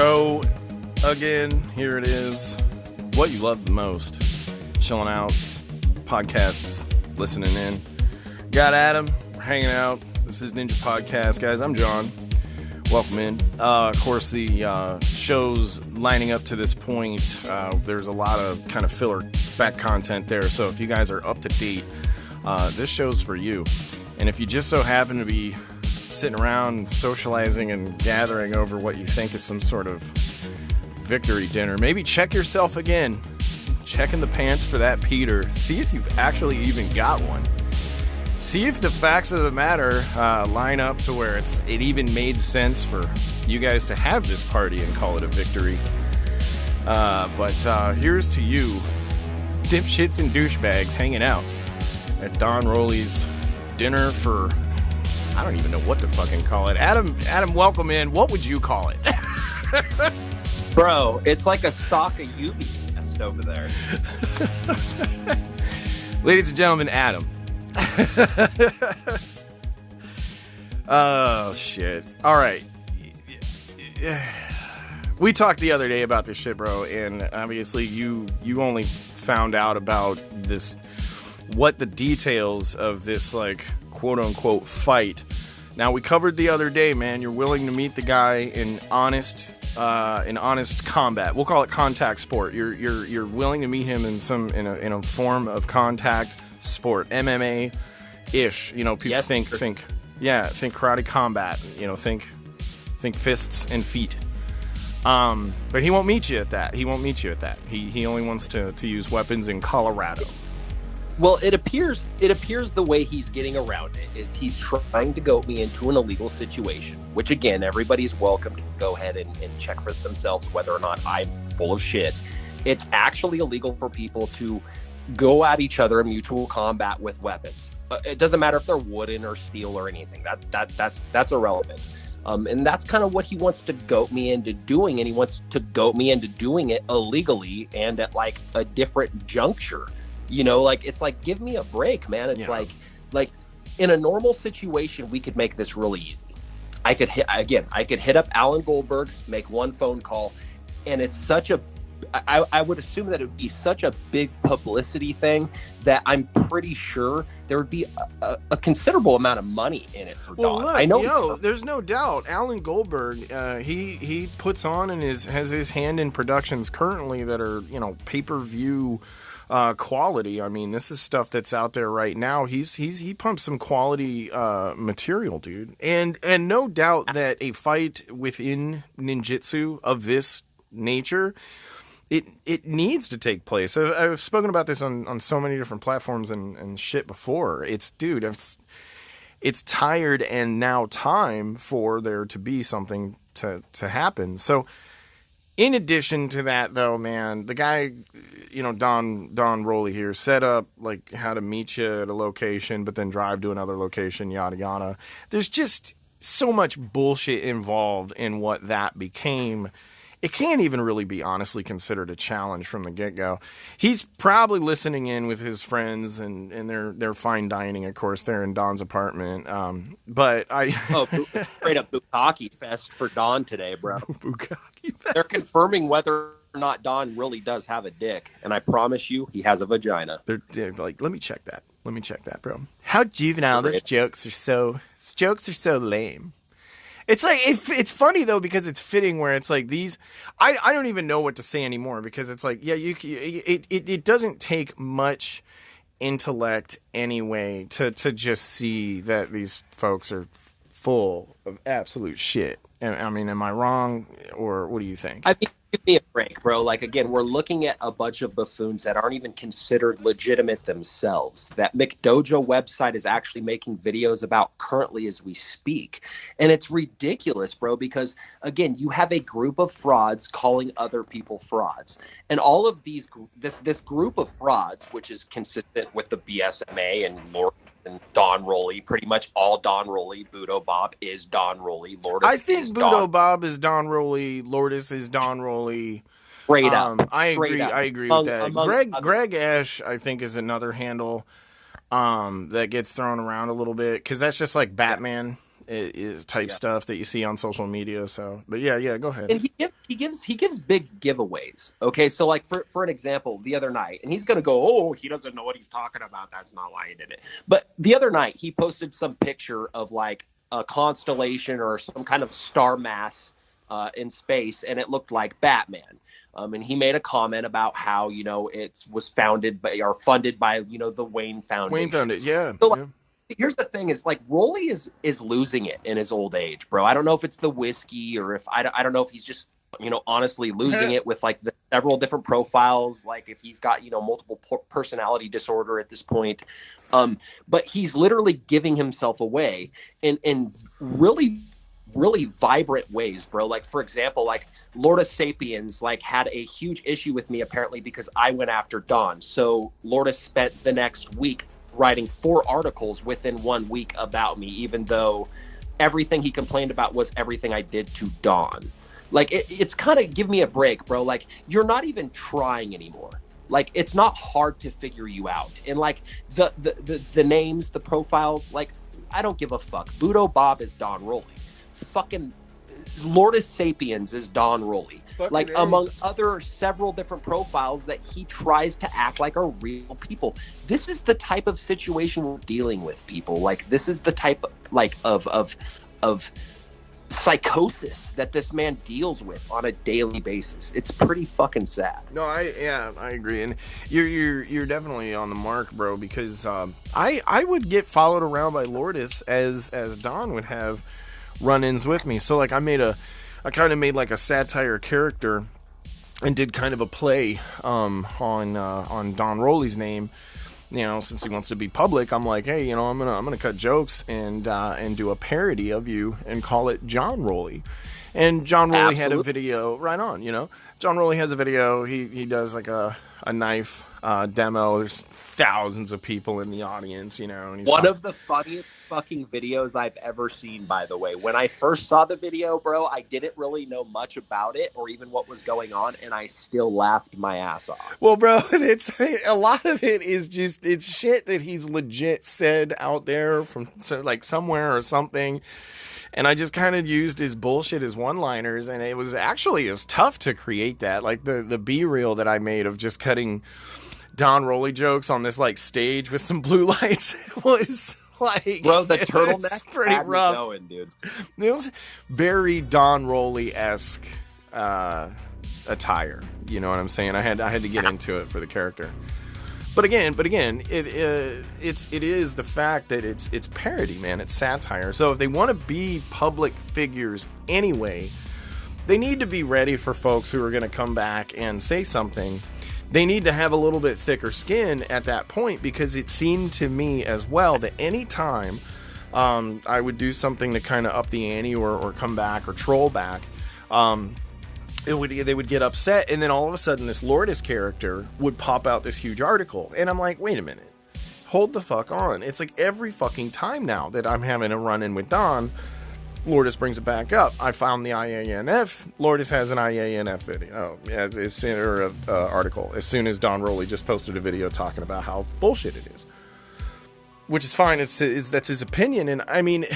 show again. Here it is. What you love the most. Chilling out. Podcasts. Listening in. Got Adam. We're hanging out. This is Ninja Podcast, guys. I'm John. Welcome in. Of course, the shows lining up to this point, there's a lot of kind of filler back content there. So if you guys are up to date, this show's for you. And if you just so happen to be sitting around socializing and gathering over what you think is some sort of victory dinner, maybe check yourself again. Check in the pants for that Peter. See if you've actually even got one. See if the facts of the matter line up to where it even made sense for you guys to have this party and call it a victory. But here's to you, dipshits and douchebags, hanging out at Don Roley's dinner for, I don't even know what to fucking call it. Adam, welcome in. What would you call it? Bro, it's like a Sokka Yubi fest over there. Ladies and gentlemen, Adam. Oh, shit. All right. We talked the other day about this shit, bro, and obviously you only found out about this, what the details of this, like, quote-unquote fight. Now, we covered the other day, man, you're willing to meet the guy in honest combat. We'll call it contact sport. You're willing to meet him in a form of contact sport, MMA-ish. You know, people yes, think karate combat. You know, think fists and feet. But he won't meet you at that. He only wants to use weapons in Colorado. Well, it appears the way he's getting around it is he's trying to goat me into an illegal situation, which, again, everybody's welcome to go ahead and check for themselves whether or not I'm full of shit. It's actually illegal for people to go at each other in mutual combat with weapons. It doesn't matter if they're wooden or steel or anything. That's irrelevant. And that's kind of what he wants to goat me into doing, and he wants to goat me into doing it illegally and at, like, a different juncture. You know, like, it's like, give me a break, man. It's like in a normal situation, we could make this really easy. I could hit up Alan Goldberg, make one phone call, and it's such a, I would assume that it would be such a big publicity thing that I'm pretty sure there would be a considerable amount of money in it for Don. Look, I know, there's no doubt. Alan Goldberg, he puts on and has his hand in productions currently that are, you know, pay-per-view quality. I mean, this is stuff that's out there right now. He pumps some quality material, dude. And no doubt that a fight within ninjutsu of this nature, it needs to take place. I've spoken about this on so many different platforms and shit before. It's tired and now time for there to be something to happen. So in addition to that, though, man, the guy, you know, Don Roley here, set up, like, how to meet you at a location, but then drive to another location, yada, yada. There's just so much bullshit involved in what that became. It can't even really be honestly considered a challenge from the get-go. He's probably listening in with his friends, and they're fine dining, of course. They're in Don's apartment. Straight up bukkake fest for Don today, bro. Bukkake fest. They're confirming whether or not Don really does have a dick, and I promise you, he has a vagina. They're like, let me check that, bro. How juvenile! These jokes are so lame. It's like, it's funny, though, because it's fitting where it's like these, I don't even know what to say anymore, because it's like, yeah, it doesn't take much intellect anyway to just see that these folks are full of absolute shit. And I mean, am I wrong, or what do you think? I mean, give me a break, bro. Like, again, we're looking at a bunch of buffoons that aren't even considered legitimate themselves. That McDojo website is actually making videos about currently as we speak. And it's ridiculous, bro, because, again, you have a group of frauds calling other people frauds. And all of these, this group of frauds, which is consistent with the BSMA and Lord and Don Roley, pretty much all Don Roley. Budo Bob is Don Roley. Lourdes I think Budo Bob is Don Roley. Lourdes is Don Roley. Straight up. I agree with that. Greg Ash, I think, is another handle that gets thrown around a little bit, because that's just like Batman is type stuff that you see on social media. So, but yeah, go ahead. And he he gives big giveaways. Okay, so like for an example, the other night, and he's gonna go, oh, he doesn't know what he's talking about. That's not why he did it. But the other night, he posted some picture of like a constellation or some kind of star mass in space, and it looked like Batman. And he made a comment about how, you know, it was founded by or funded by, you know, the Wayne Foundation. Wayne Foundation, yeah. So, like, here's the thing: is like Rolly is losing it in his old age, bro. I don't know if it's the whiskey or if I don't know if he's just, you know, honestly losing it with like the several different profiles. Like if he's got, you know, multiple personality disorder at this point. But he's literally giving himself away in really, really vibrant ways, bro. Like, for example, like Lorda Sapiens like had a huge issue with me apparently because I went after Don. So Lorda spent the next week writing 4 articles within 1 week about me, even though everything he complained about was everything I did to Don. Like it's kind of give me a break, bro. Like you're not even trying anymore. Like it's not hard to figure you out. And like the names, the profiles, like I don't give a fuck. Budo Bob is Don Rolly. Fucking Lorda Sapiens is Don Rolly. Fucking like A. Among other several different profiles that he tries to act like are real people. This is the type of situation we're dealing with, people. Like this is the type like of psychosis that this man deals with on a daily basis. It's pretty fucking sad. No, I agree, and you're definitely on the mark, bro. Because I would get followed around by Lourdes as Don would have run-ins with me. So like I kind of made like a satire character and did kind of a play on Don Rolly's name. You know, since he wants to be public, I'm like, hey, you know, I'm gonna cut jokes and do a parody of you and call it John Rolly. And John Rolly had a video right on. You know, John Rolly has a video. He does like a knife demo. There's thousands of people in the audience. You know, and he's one of the funniest fucking videos I've ever seen, by the way. When I first saw the video, bro, I didn't really know much about it or even what was going on, and I still laughed my ass off. Well, bro, it's a lot of it is just it's shit that he's legit said out there from like somewhere or something. And I just kind of used his bullshit as one-liners, and it was tough to create that. Like the B-reel that I made of just cutting Don Rolly jokes on this like stage with some blue lights was like, bro, the turtleneck pretty had rough, me going, dude. It was very Don Rolly-esque attire. You know what I'm saying? I had to get into it for the character. But again, it is the fact that it's parody, man. It's satire. So if they want to be public figures anyway, they need to be ready for folks who are going to come back and say something. They need to have a little bit thicker skin at that point, because it seemed to me as well that any time I would do something to kind of up the ante or come back or troll back, they would get upset, and then all of a sudden this Lourdes character would pop out this huge article, and I'm like, wait a minute, hold the fuck on. It's like every fucking time now that I'm having a run-in with Don, Lourdes brings it back up. I found the IANF. Lourdes has an IANF video, article, as soon as Don Rolly just posted a video talking about how bullshit it is, which is fine. That's his opinion, and I mean,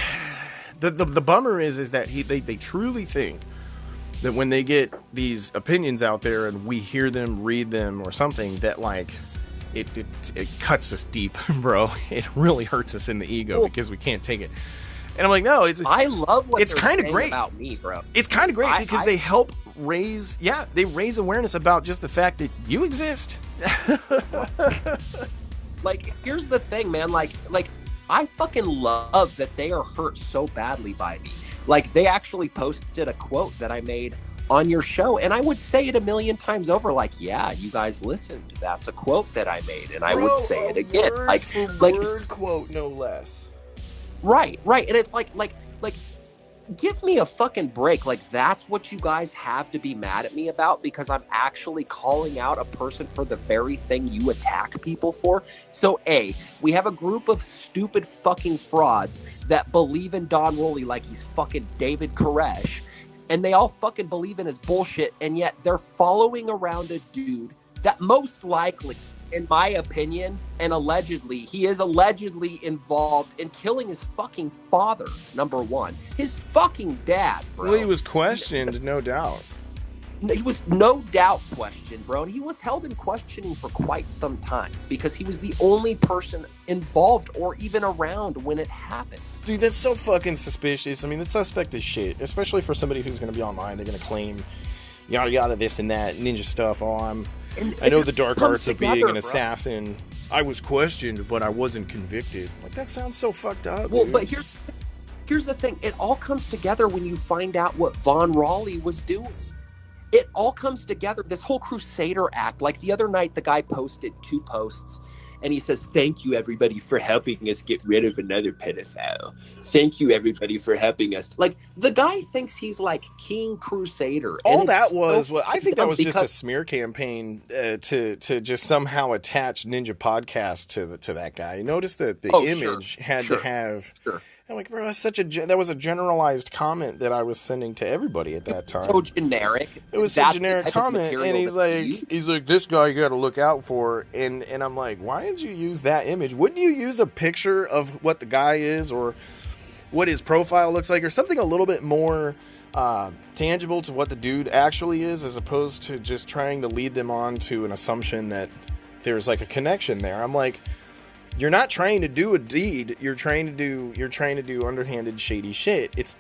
the bummer is that they truly think that when they get these opinions out there and we hear them, read them, or something, that like it cuts us deep, bro. It really hurts us in the ego because we can't take it. And I'm like, no, I love what it's kind of great about me, bro. It's kind of great because they help raise awareness about just the fact that you exist. Like, here's the thing, man. Like I fucking love that they are hurt so badly by me. Like, they actually posted a quote that I made on your show, and I would say it a million times over, like, yeah, you guys listened. That's a quote that I made, and I would say it again. It's quote, no less. Right. And it's like, give me a fucking break. Like, that's what you guys have to be mad at me about, because I'm actually calling out a person for the very thing you attack people for. So, A, we have a group of stupid fucking frauds that believe in Don Rolly like he's fucking David Koresh, and they all fucking believe in his bullshit, and yet they're following around a dude that most likely, in my opinion, and allegedly, he is allegedly involved in killing his fucking father, number one. His fucking dad, bro. Well, he was questioned, no doubt. He was no doubt questioned, bro. And he was held in questioning for quite some time because he was the only person involved or even around when it happened. Dude, that's so fucking suspicious. I mean, that's suspect as shit, especially for somebody who's going to be online. They're going to claim yada yada, this and that, ninja stuff. Oh, I know the dark arts of being an assassin. I was questioned, but I wasn't convicted. Like, that sounds so fucked up. Well, dude. But here's the thing. It all comes together when you find out what Von Raleigh was doing. It all comes together. This whole Crusader act. Like the other night, the guy posted 2 posts, and he says, "Thank you, everybody, for helping us get rid of another pedophile. Thank you, everybody, for helping us." Like, the guy thinks he's like King Crusader. All that was, I think that was just a smear campaign to just somehow attach Ninja Podcast to that guy. You notice that the image had to have... Sure. I'm like, bro, that was a generalized comment that I was sending to everybody at that time. So generic. It was a generic comment, and he's like, this guy you got to look out for, and I'm like, why did you use that image? Wouldn't you use a picture of what the guy is, or what his profile looks like, or something a little bit more tangible to what the dude actually is, as opposed to just trying to lead them on to an assumption that there's like a connection there? I'm like, you're not trying to do a deed. You're trying to do underhanded, shady shit. It's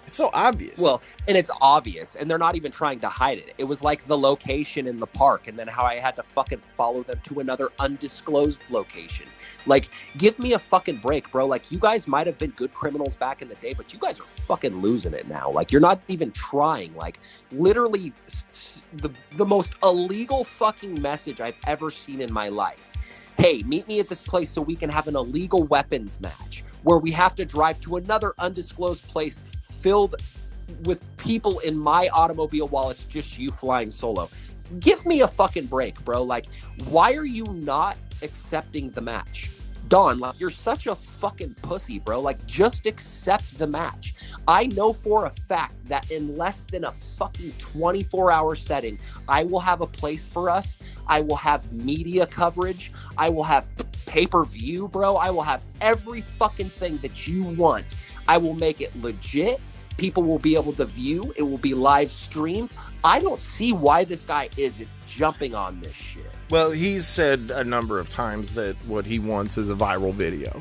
so obvious. Well, and it's obvious, and they're not even trying to hide it. It was like the location in the park, and then how I had to fucking follow them to another undisclosed location. Like, give me a fucking break, bro. Like, you guys might have been good criminals back in the day, but you guys are fucking losing it now. Like, you're not even trying. Like, literally, the most illegal fucking message I've ever seen in my life. Hey, meet me at this place so we can have an illegal weapons match where we have to drive to another undisclosed place filled with people in my automobile while it's just you flying solo. Give me a fucking break, bro. Like, why are you not accepting the match? Don, like, you're such a fucking pussy, bro. Like, just accept the match. I know for a fact that in less than a fucking 24-hour setting, I will have a place for us. I will have media coverage. I will have pay-per-view, bro. I will have every fucking thing that you want. I will make it legit. People will be able to view. It will be live streamed. I don't see why this guy isn't jumping on this shit. Well, he's said a number of times that what he wants is a viral video.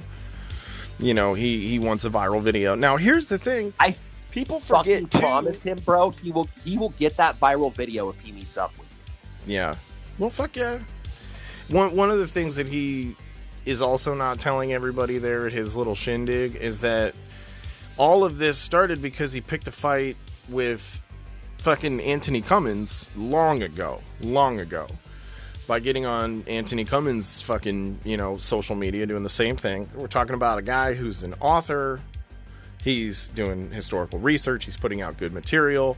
You know, he wants a viral video. Now, here's the thing. People forget to promise him, bro. He will get that viral video if he meets up with you. Yeah. Well, fuck yeah. One of the things that he is also not telling everybody there at his little shindig is that all of this started because he picked a fight with fucking Anthony Cummins long ago. By getting on Anthony Cummins' fucking, social media, doing the same thing. We're talking about a guy who's an author. He's doing historical research. He's putting out good material.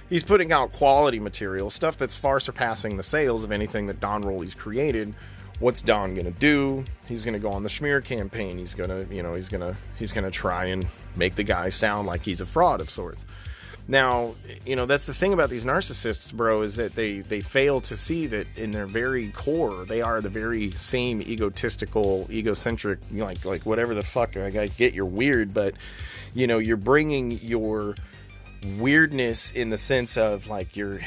He's putting out quality material, stuff that's far surpassing the sales of anything that Don Rowley's created. What's Don gonna do? He's gonna go on the smear campaign. He's gonna try and make the guy sound like he's a fraud of sorts. Now, that's the thing about these narcissists, bro, is that they fail to see that in their very core, they are the very same egotistical, egocentric, like whatever the fuck. I get you're weird, but, you're bringing your weirdness in the sense of, like, you're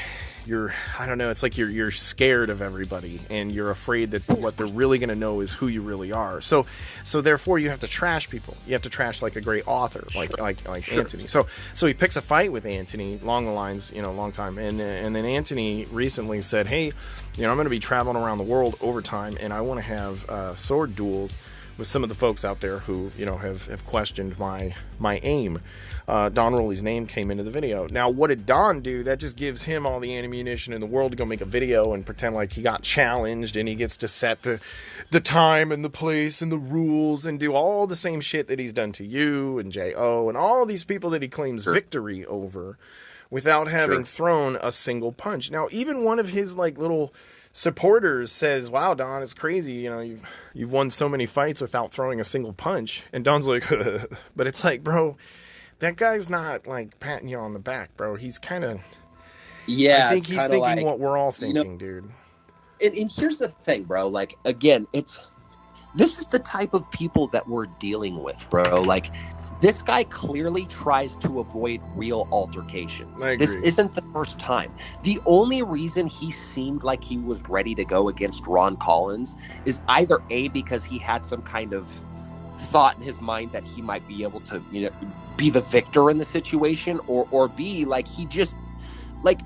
I don't know, it's like you're scared of everybody, and you're afraid that what they're really going to know is who you really are. So therefore you have to trash people. You have to trash like a great author, like sure. Anthony. So he picks a fight with Anthony, along the lines, long time. And then Anthony recently said, hey, I'm going to be traveling around the world over time, and I want to have sword duels with some of the folks out there who, have questioned my aim. Don Rowley's name came into the video. Now, what did Don do? That just gives him all the ammunition in the world to go make a video and pretend like he got challenged, and he gets to set the time and the place and the rules and do all the same shit that he's done to you and J.O. and all these people that he claims victory over without having thrown a single punch. Now, even one of his, little supporters says, wow, Don, it's crazy, you've won so many fights without throwing a single punch. And Don's like, but it's like, bro, that guy's not patting you on the back, bro. He's kind of, I think he's thinking what we're all thinking, dude. And here's the thing, bro. Again, this is the type of people that we're dealing with, bro. This guy clearly tries to avoid real altercations. I agree. This isn't the first time. The only reason he seemed like he was ready to go against Ron Collins is either A, because he had some kind of thought in his mind that he might be able to, be the victor in the situation, or B, like he just, like,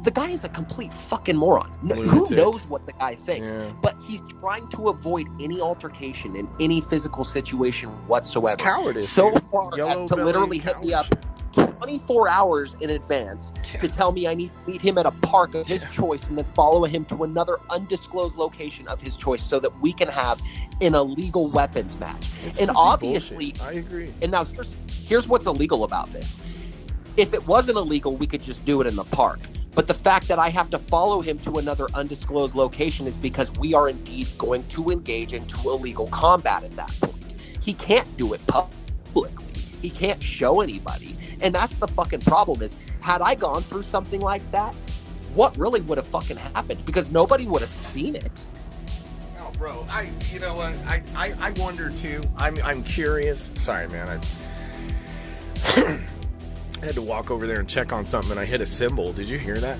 the guy is a complete fucking moron. Who knows what the guy thinks? Yeah. But he's trying to avoid any altercation in any physical situation whatsoever. It's cowardice, so dude. far as to literally hit me up 24 hours in advance to tell me I need to meet him at a park of his choice and then follow him to another undisclosed location of his choice so that we can have an illegal weapons match. And obviously, bullshit. I agree. And now here's what's illegal about this. If it wasn't illegal, we could just do it in the park. But the fact that I have to follow him to another undisclosed location is because we are indeed going to engage into illegal combat at that point. He can't do it publicly. He can't show anybody. And that's the fucking problem is, had I gone through something like that, what really would have fucking happened? Because nobody would have seen it. Oh, bro, you know what? I wonder too. I'm curious. Sorry, man. I had to walk over there and check on something, and I hit a cymbal. Did you hear that?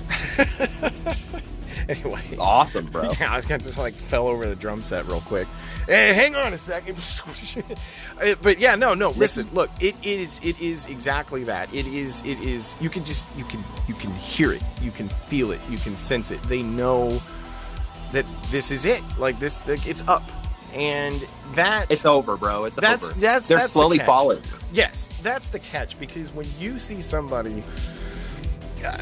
Anyway. Awesome, bro. Yeah, I just fell over the drum set real quick. Hey, hang on a second. But yeah, no. Listen, look, it is exactly that. It is. You can hear it. You can feel it. You can sense it. They know that this is it. Like this, it's up. And that it's over, bro. It's over. They're slowly falling. Yes, that's the catch. Because when you see somebody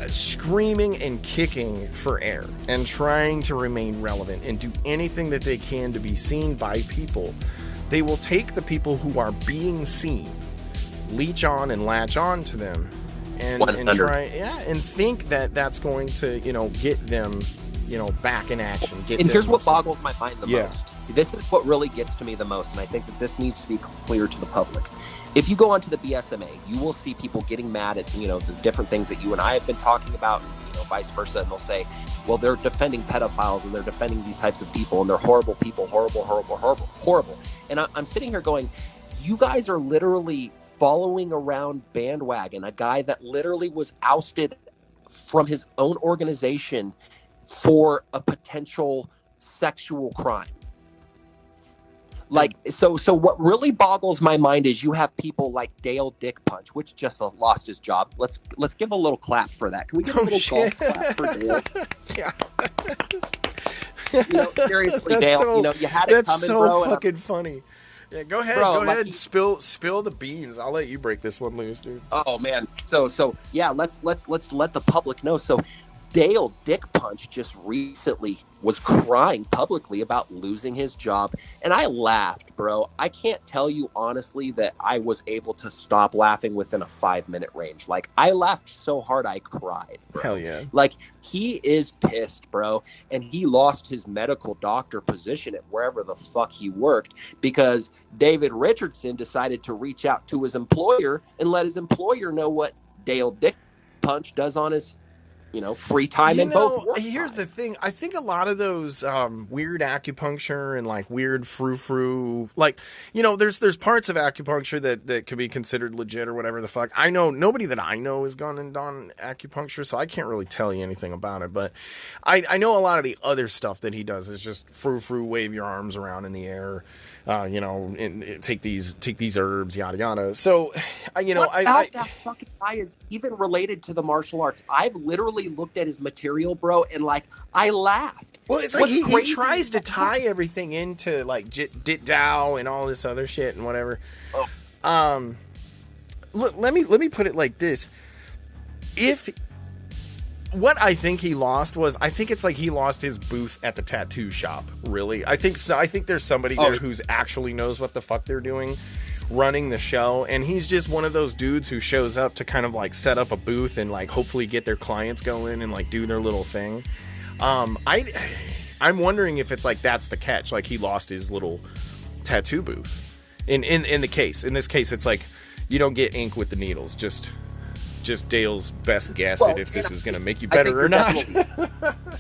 screaming and kicking for air and trying to remain relevant and do anything that they can to be seen by people, they will take the people who are being seen, leech on and latch on to them, and try, and think that that's going to, get them, back in action. And here's what boggles my mind the most. This is what really gets to me the most, and I think that this needs to be clear to the public. If you go onto the BSMA, you will see people getting mad at, the different things that you and I have been talking about, and, vice versa, and they'll say, well, they're defending pedophiles, and they're defending these types of people, and they're horrible people, horrible. And I'm sitting here going, you guys are literally following around bandwagon, a guy that literally was ousted from his own organization for a potential sexual crime. Like, so what really boggles my mind is you have people like Dale Dick Punch, which just lost his job. Let's give a little clap for that. Can we give a little golf clap for Dale? Yeah. Seriously, Dale, so, you had it coming, bro. That's so fucking funny. Yeah, go ahead, go ahead. Spill the beans. I'll let you break this one loose, dude. Oh man. So yeah, let's let the public know. So Dale Dick Punch just recently was crying publicly about losing his job. And I laughed, bro. I can't tell you honestly that I was able to stop laughing within a 5-minute range. Like, I laughed so hard I cried, bro. Hell yeah. Like, he is pissed, bro. And he lost his medical doctor position at wherever the fuck he worked because David Richardson decided to reach out to his employer and let his employer know what Dale Dick Punch does on his free time in both work here's time. The thing. I think a lot of those weird acupuncture and weird frou-frou, there's parts of acupuncture that could be considered legit or whatever the fuck. I know nobody that I know has gone and done acupuncture, so I can't really tell you anything about it. But I know a lot of the other stuff that he does is just frou-frou, wave your arms around in the air, and take these herbs, yada yada. So, that fucking guy is even related to the martial arts. I've literally looked at his material, bro, and I laughed. Well, it's like he tries to tie everything into Dit Dao and all this other shit and whatever. Oh. Look, let me put it like this: what I think he lost was, I think it's he lost his booth at the tattoo shop. Really, I think so. I think there's somebody there who's actually knows what the fuck they're doing, running the show, and he's just one of those dudes who shows up to kind of set up a booth and hopefully get their clients going and do their little thing. I'm wondering if it's that's the catch. He lost his little tattoo booth. In this case, it's you don't get ink with the needles. Just just Dale's best guess Well, at if this is going to make you I think better or you're not.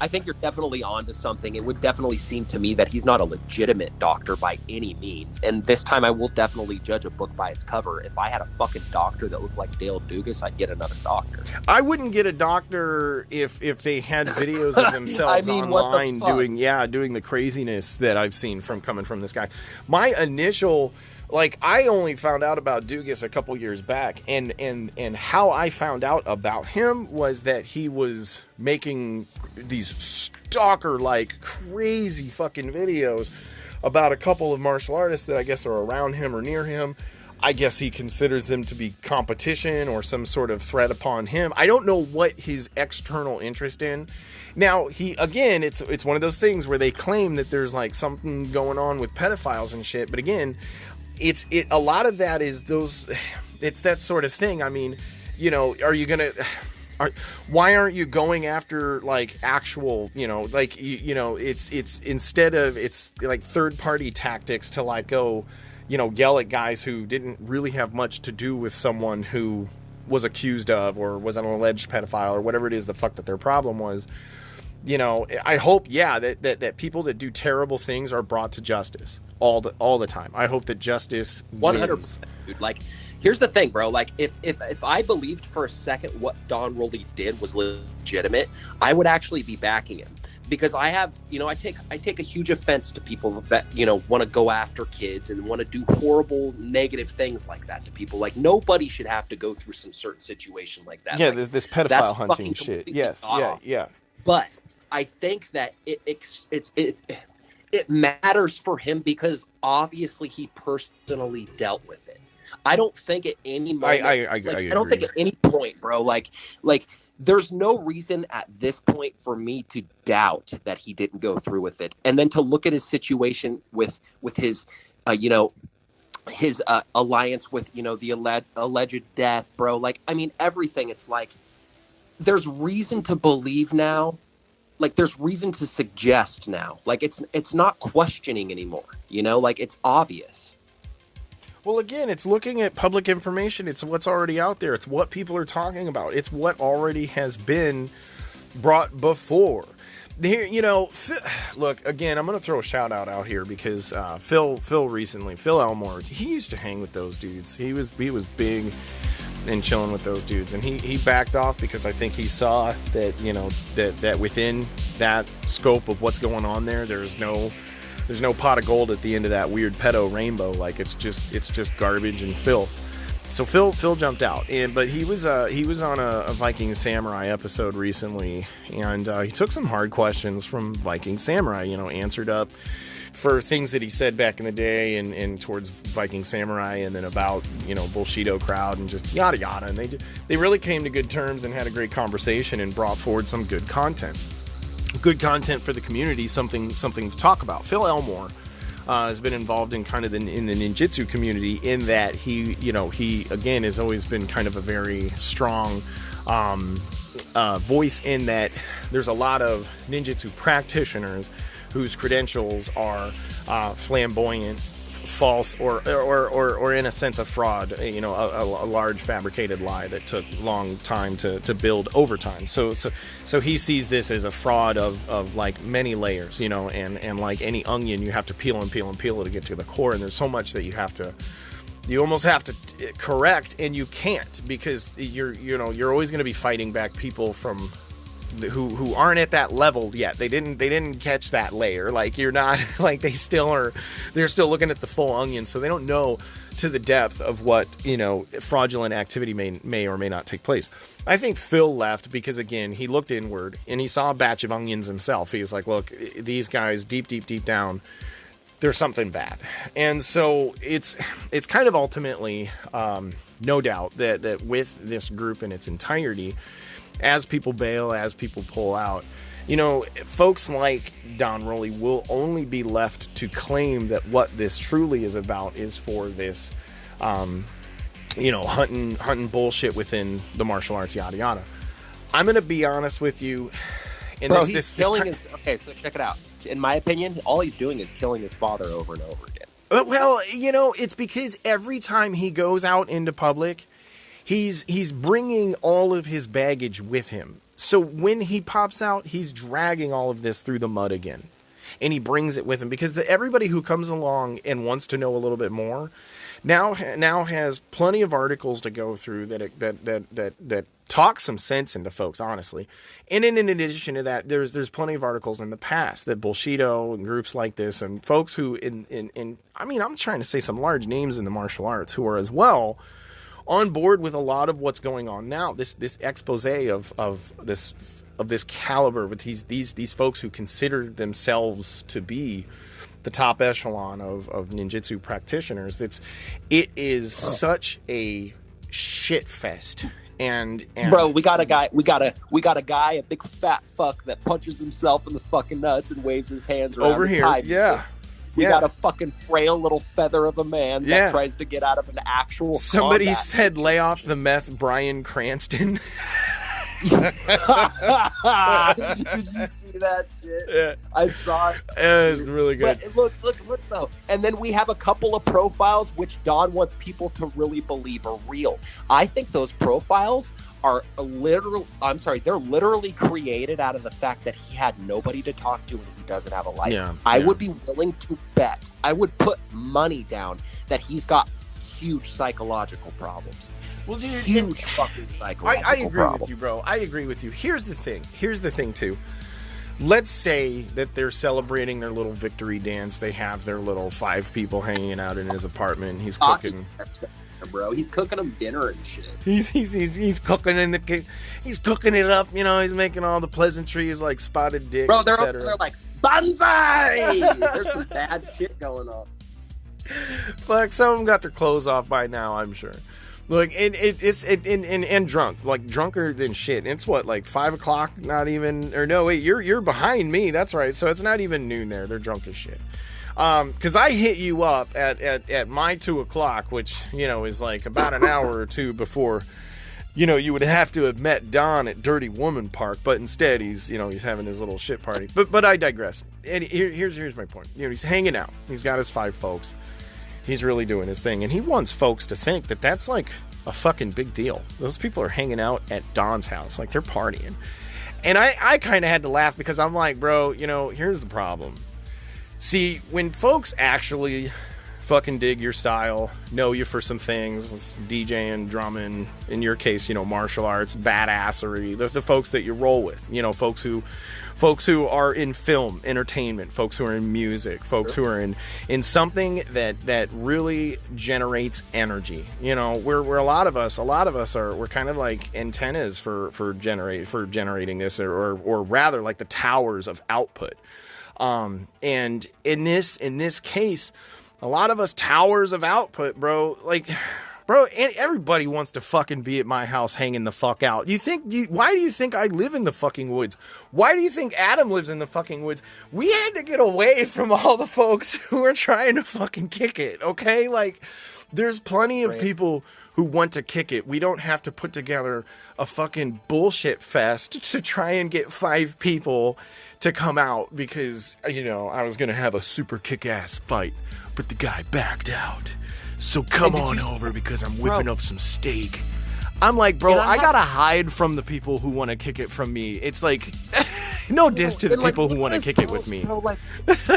I think you're definitely onto something. It would definitely seem to me that he's not a legitimate doctor by any means. And this time I will definitely judge a book by its cover. If I had a fucking doctor that looked like Dale Dugas, I'd get another doctor. I wouldn't get a doctor if they had videos of themselves online doing the craziness that I've seen coming from this guy. My initial, like, I only found out about Dugas a couple years back, and how I found out about him was that he was making these stalker-like crazy fucking videos about a couple of martial artists that I guess are around him or near him. I guess he considers them to be competition or some sort of threat upon him. I don't know what his external interest in. Now, it's one of those things where they claim that there's like something going on with pedophiles and shit, but again, a lot of that is it's that sort of thing. I mean, you know, why aren't you going after like actual, you know, like, you know, it's instead of, it's like third party tactics to like go, you know, yell at guys who didn't really have much to do with someone who was accused of or was an alleged pedophile or whatever it is the fuck that their problem was. You know, I hope, that people that do terrible things are brought to justice all the time. I hope that justice wins. 100%, dude. Like, here's the thing, bro. Like, if I believed for a second what Don Roley did was legitimate, I would actually be backing him. Because I have, you know, I take a huge offense to people that, you know, want to go after kids and want to do horrible, negative things like that to people. Like, nobody should have to go through some certain situation like that. Yeah, like, this pedophile hunting shit. Yes, yeah. But I think that it matters for him because obviously he personally dealt with it. I don't think at any moment, I don't think at any point, bro, like there's no reason at this point for me to doubt that he didn't go through with it. And then to look at his situation with his, you know, his alliance with, you know, the alleged death, bro. Like, I mean, everything. It's like there's reason to believe now. Like, there's reason to suggest now. Like, it's not questioning anymore. You know, like, it's obvious. Well, again, it's looking at public information. It's what's already out there. It's what people are talking about. It's what already has been brought before. Here, you know, look, again, I'm going to throw a shout out here because Phil Elmore, he used to hang with those dudes. He was big and chilling with those dudes, and he backed off because I think he saw that, you know, that within that scope of what's going on there's no pot of gold at the end of that weird pedo rainbow. Like, it's just garbage and filth. So Phil jumped out, but he was on a Viking Samurai episode recently, and he took some hard questions from Viking Samurai. You know, answered up for things that he said back in the day and towards Viking Samurai, and then about, you know, Bullshido crowd and just yada yada. And they really came to good terms and had a great conversation and brought forward some good content. Good content for the community, something to talk about. Phil Elmore has been involved in kind of in the ninjutsu community, in that he again has always been kind of a very strong voice in that there's a lot of ninjutsu practitioners whose credentials are flamboyant, false, or in a sense a fraud, you know, a large fabricated lie that took long time to build over time. So he sees this as a fraud of like many layers, you know, and like any onion, you have to peel and peel and peel it to get to the core, and there's so much that you almost have to correct, and you can't, because you're always going to be fighting back people from who aren't at that level yet. They didn't catch that layer. Like, you're not, like, they're still looking at the full onion, so they don't know to the depth of what, you know, fraudulent activity may or may not take place. I think Phil left because, again, he looked inward and he saw a batch of onions himself. He was like, look, these guys deep down, there's something bad. And so it's kind of ultimately no doubt that with this group in its entirety, as people bail, as people pull out, you know, folks like Don Roley will only be left to claim that what this truly is about is for this, you know, hunting bullshit within the martial arts, yada yada. I'm going to be honest with you. He's killing his. Okay, so check it out. In my opinion, all he's doing is killing his father over and over again. Well, you know, it's because every time he goes out into public, he's bringing all of his baggage with him. So when he pops out, he's dragging all of this through the mud again. And he brings it with him because everybody who comes along and wants to know a little bit more now has plenty of articles to go through that talk some sense into folks, honestly. And in addition to that, there's plenty of articles in the past that Bullshido and groups like this and folks who I'm trying to say some large names in the martial arts who are as well on board with a lot of what's going on now. This expose of this caliber with these folks who consider themselves to be the top echelon of ninjutsu practitioners. It is such a shit fest. And bro, we got a guy, a big fat fuck that punches himself in the fucking nuts and waves his hands around over here. Yeah. We got a fucking frail little feather of a man that tries to get out of an actual Somebody combat. said lay off the meth, Bryan Cranston. Did you see that shit? Yeah. I saw it. It was really good. But look though. And then we have a couple of profiles which Don wants people to really believe are real. I think those profiles are they're literally created out of the fact that he had nobody to talk to and he doesn't have a life. I would be willing to bet, I would put money down that he's got huge psychological problems. Well, dude, huge fucking psychological I agree problem. with you, bro. I agree with you. Here's the thing, too. Let's say that they're celebrating their little victory dance. They have their little 5 people hanging out in his apartment. He's cooking. Bro, he's cooking them dinner and shit. He's cooking he's cooking it up. You know, he's making all the pleasantries like spotted dick. Bro, they're like banzai. There's some bad shit going on. Fuck, some of them got their clothes off by now, I'm sure. Look, and drunk, like drunker than shit. It's what, like 5 o'clock? Not even, or no, wait, you're behind me. That's right. So it's not even noon there. They're drunk as shit. Cause I hit you up at my 2 o'clock, which, you know, is like about an hour or two before, you know, you would have to have met Don at Dirty Woman Park, but instead he's having his little shit party. But I digress. And here's my point. You know, he's hanging out. He's got his 5 folks. He's really doing his thing, and he wants folks to think that that's like a fucking big deal. Those people are hanging out at Don's house, like they're partying. And I kind of had to laugh because I'm like, bro, you know, here's the problem. See, when folks actually fucking dig your style, know you for some things, it's DJing, drumming, in your case, you know, martial arts, badassery, the folks that you roll with, you know, folks who are in film, entertainment, folks who are in music, folks who are in something that really generates energy. You know, we're a lot of us we're kind of like antennas for generating this, or rather like the towers of output. And in this case, a lot of us towers of output, bro, like, bro, everybody wants to fucking be at my house hanging the fuck out. Why do you think I live in the fucking woods? Why do you think Adam lives in the fucking woods? We had to get away from all the folks who are trying to fucking kick it, okay? Like, there's plenty of people who want to kick it. We don't have to put together a fucking bullshit fest to try and get 5 people to come out because, you know, I was going to have a super kick-ass fight, but the guy backed out. So come on over because I'm whipping up some steak. I'm like, bro, I gotta hide from the people who want to kick it from me. It's like, no diss to the people who want to kick it with me. Bro, like,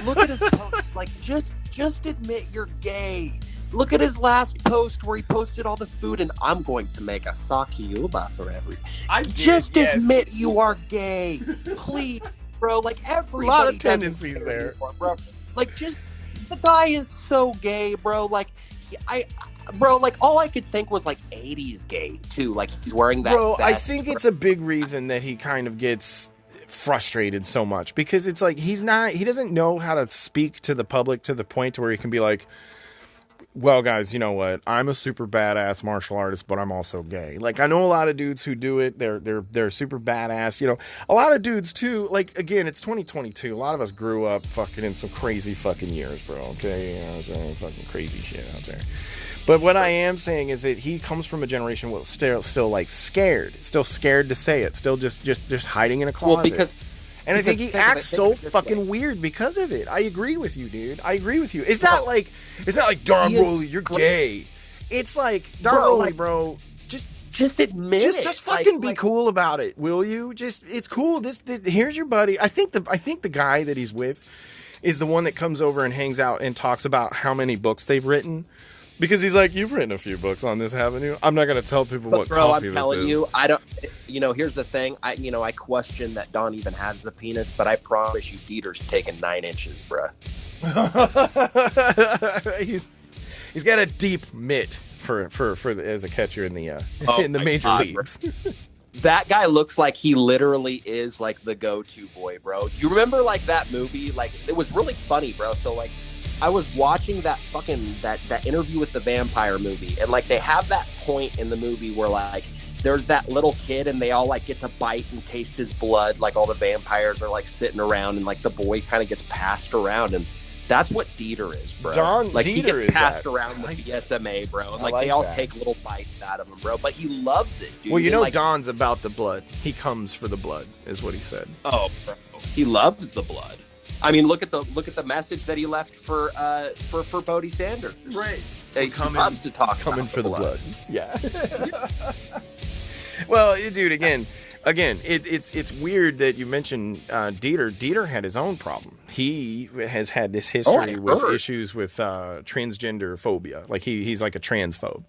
look at his post. Like, just admit you're gay. Look at his last post where he posted all the food, and I'm going to make a sake yuba for everyone. Just admit you are gay, please, bro. Like, everybody. A lot of tendencies there, bro. Like, just the guy is so gay, bro. Like, bro, like, all I could think was like 80s gay too. Like, he's wearing that. Bro, vest, I think it's a big reason that he kind of gets frustrated so much because it's like he doesn't know how to speak to the public to the point where he can be like, well, guys, you know what? I'm a super badass martial artist, but I'm also gay. Like, I know a lot of dudes who do it. They're super badass. You know, a lot of dudes too. Like, again, it's 2022. A lot of us grew up fucking in some crazy fucking years, bro. Okay, you know, some fucking crazy shit out there. But what I am saying is that he comes from a generation where still like scared to say it, still just hiding in a closet. Well, because I think he acts so fucking weird because of it. I agree with you, dude. I agree with you. It's not like Don Broly, you're gay. It's like, Don Broly, bro, just admit it. Just fucking be cool about it, will you? It's cool. This here's your buddy. I think the guy that he's with is the one that comes over and hangs out and talks about how many books they've written. Because he's like, you've written a few books on this, haven't you? I'm not going to tell people what coffee this is. Bro, I'm telling you, I don't, here's the thing. I question that Don even has a penis, but I promise you Dieter's taking 9 inches, bro. He's got a deep mitt for as a catcher in the major leagues. That guy looks like he literally is like the go-to boy, bro. You remember like that movie? Like, it was really funny, bro. So like, I was watching that fucking that interview with the vampire movie, and like they have that point in the movie where like there's that little kid and they all like get to bite and taste his blood, like all the vampires are like sitting around and like the boy kind of gets passed around, and that's what Dieter is, bro. Like he gets passed around with BSMA, bro, and like they all take little bites out of him, bro, but he loves it, dude. Well, you know, like, Don's about the blood. He comes for the blood, is what he said. Oh, bro, he loves the blood. I mean, look at the message that he left for Bodie Sanders. Right. He loves to talk coming for the blood. Yeah. Yeah. Well, dude, again, it's weird that you mentioned Dieter. Dieter had his own problem. He has had this history with issues with transgender phobia. Like he's like a transphobe.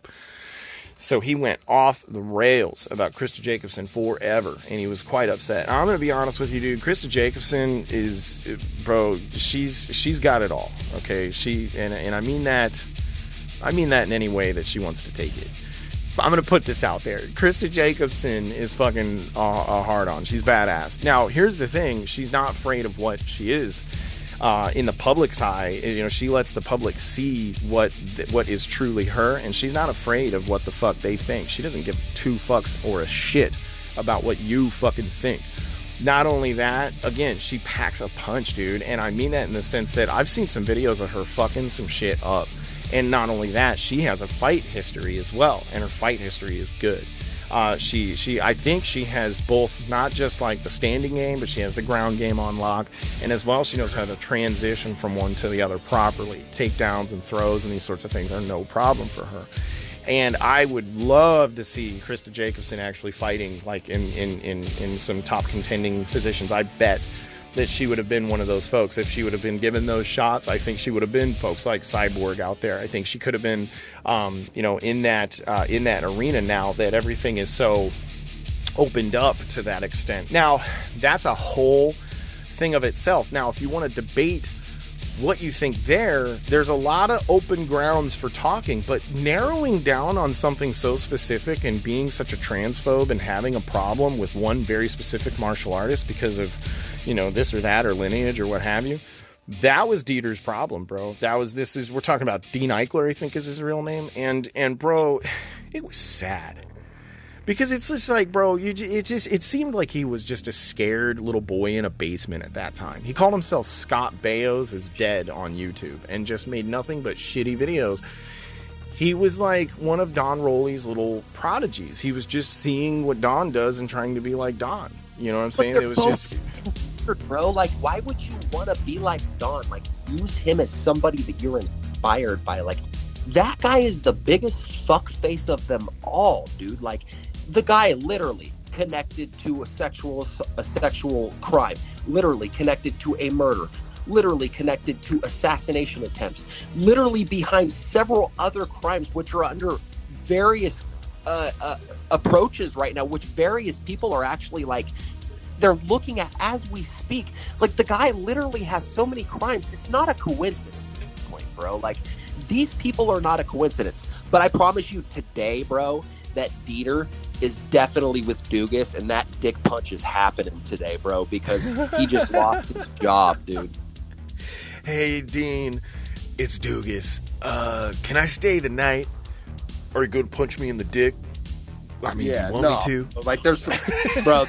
So he went off the rails about Krista Jacobson forever, and he was quite upset. I'm going to be honest with you, dude. Krista Jacobson is, bro, she's got it all, okay? And I mean that in any way that she wants to take it. But I'm going to put this out there. Krista Jacobson is fucking a hard-on. She's badass. Now, here's the thing. She's not afraid of what she is. In the public's eye, she lets the public see what is truly her, and she's not afraid of what the fuck they think. She doesn't give 2 fucks or a shit about what you fucking think. Not only that, again, she packs a punch, dude, and I mean that in the sense that I've seen some videos of her fucking some shit up, and not only that, she has a fight history as well, and her fight history is good. I think she has both, not just like the standing game, but she has the ground game on lock, and as well she knows how to transition from one to the other properly. Takedowns and throws and these sorts of things are no problem for her. And I would love to see Krista Jacobson actually fighting like in some top contending positions. I bet that she would have been one of those folks. If she would have been given those shots, I think she would have been folks like Cyborg out there. I think she could have been, in that arena now that everything is so opened up to that extent. Now, that's a whole thing of itself. Now, if you want to debate what you think there's a lot of open grounds for talking, but narrowing down on something so specific and being such a transphobe and having a problem with one very specific martial artist because of, this or that or lineage or what have you, that was Dieter's problem, bro. We're talking about Dean Eichler, I think is his real name. And bro, it was sad. Because it's just like, bro, it seemed like he was just a scared little boy in a basement at that time. He called himself Scott Bayos is Dead on YouTube and just made nothing but shitty videos. He was like one of Don Roley's little prodigies. He was just seeing what Don does and trying to be like Don. You know what I'm saying? It was just... Bro, like, why would you want to be like Don? Like, use him as somebody that you're inspired by. Like, that guy is the biggest fuck face of them all, dude. Like, the guy literally connected to a sexual crime, literally connected to a murder, literally connected to assassination attempts, literally behind several other crimes which are under various approaches right now, which various people are actually like, they're looking at as we speak. Like, the guy literally has so many crimes. It's not a coincidence at this point, bro. Like, these people are not a coincidence. But I promise you today, bro, that Dieter is definitely with Dugas, and that dick punch is happening today, bro, because he just lost his job, dude. Hey, Dean, it's Dugas. Can I stay the night? Or you go to punch me in the dick? I mean, do you want me to? Like, there's some, bro,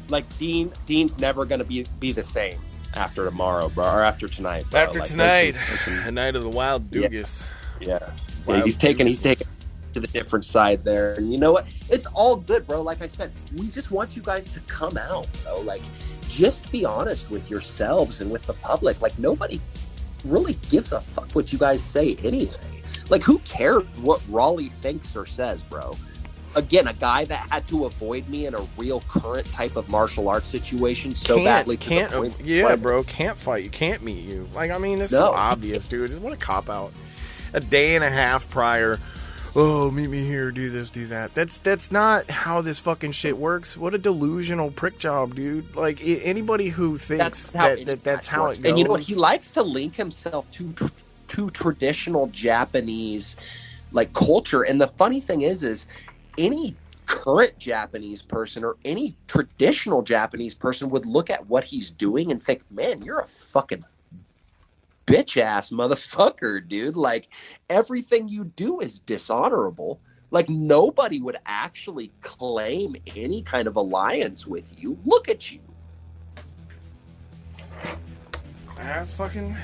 like, Dean's never going to be the same after tomorrow, bro, or after tonight, bro. After tonight, the night of the wild Dugas. Yeah, he's taking to the different side there, and you know what? It's all good, bro. Like I said, we just want you guys to come out, bro. Like, just be honest with yourselves and with the public. Like, nobody really gives a fuck what you guys say anyway. Like, who cares what Raleigh thinks or says, bro? again, a guy that had to avoid me in a real current type of martial arts situation so badly. Can't fight you, can't meet you. Like, I mean, it's so obvious, dude. What a cop-out. A day and a half prior, oh, meet me here, do this, do that. That's not how this fucking shit works. What a delusional prick job, dude. Like, anybody who thinks that's how it goes. And you know what? He likes to link himself to traditional Japanese, like, culture. And the funny thing is any current Japanese person or any traditional Japanese person would look at what he's doing and think, man, you're a fucking bitch ass motherfucker, dude. Like, everything you do is dishonorable. Like, nobody would actually claim any kind of alliance with you. Look at you. It's fucking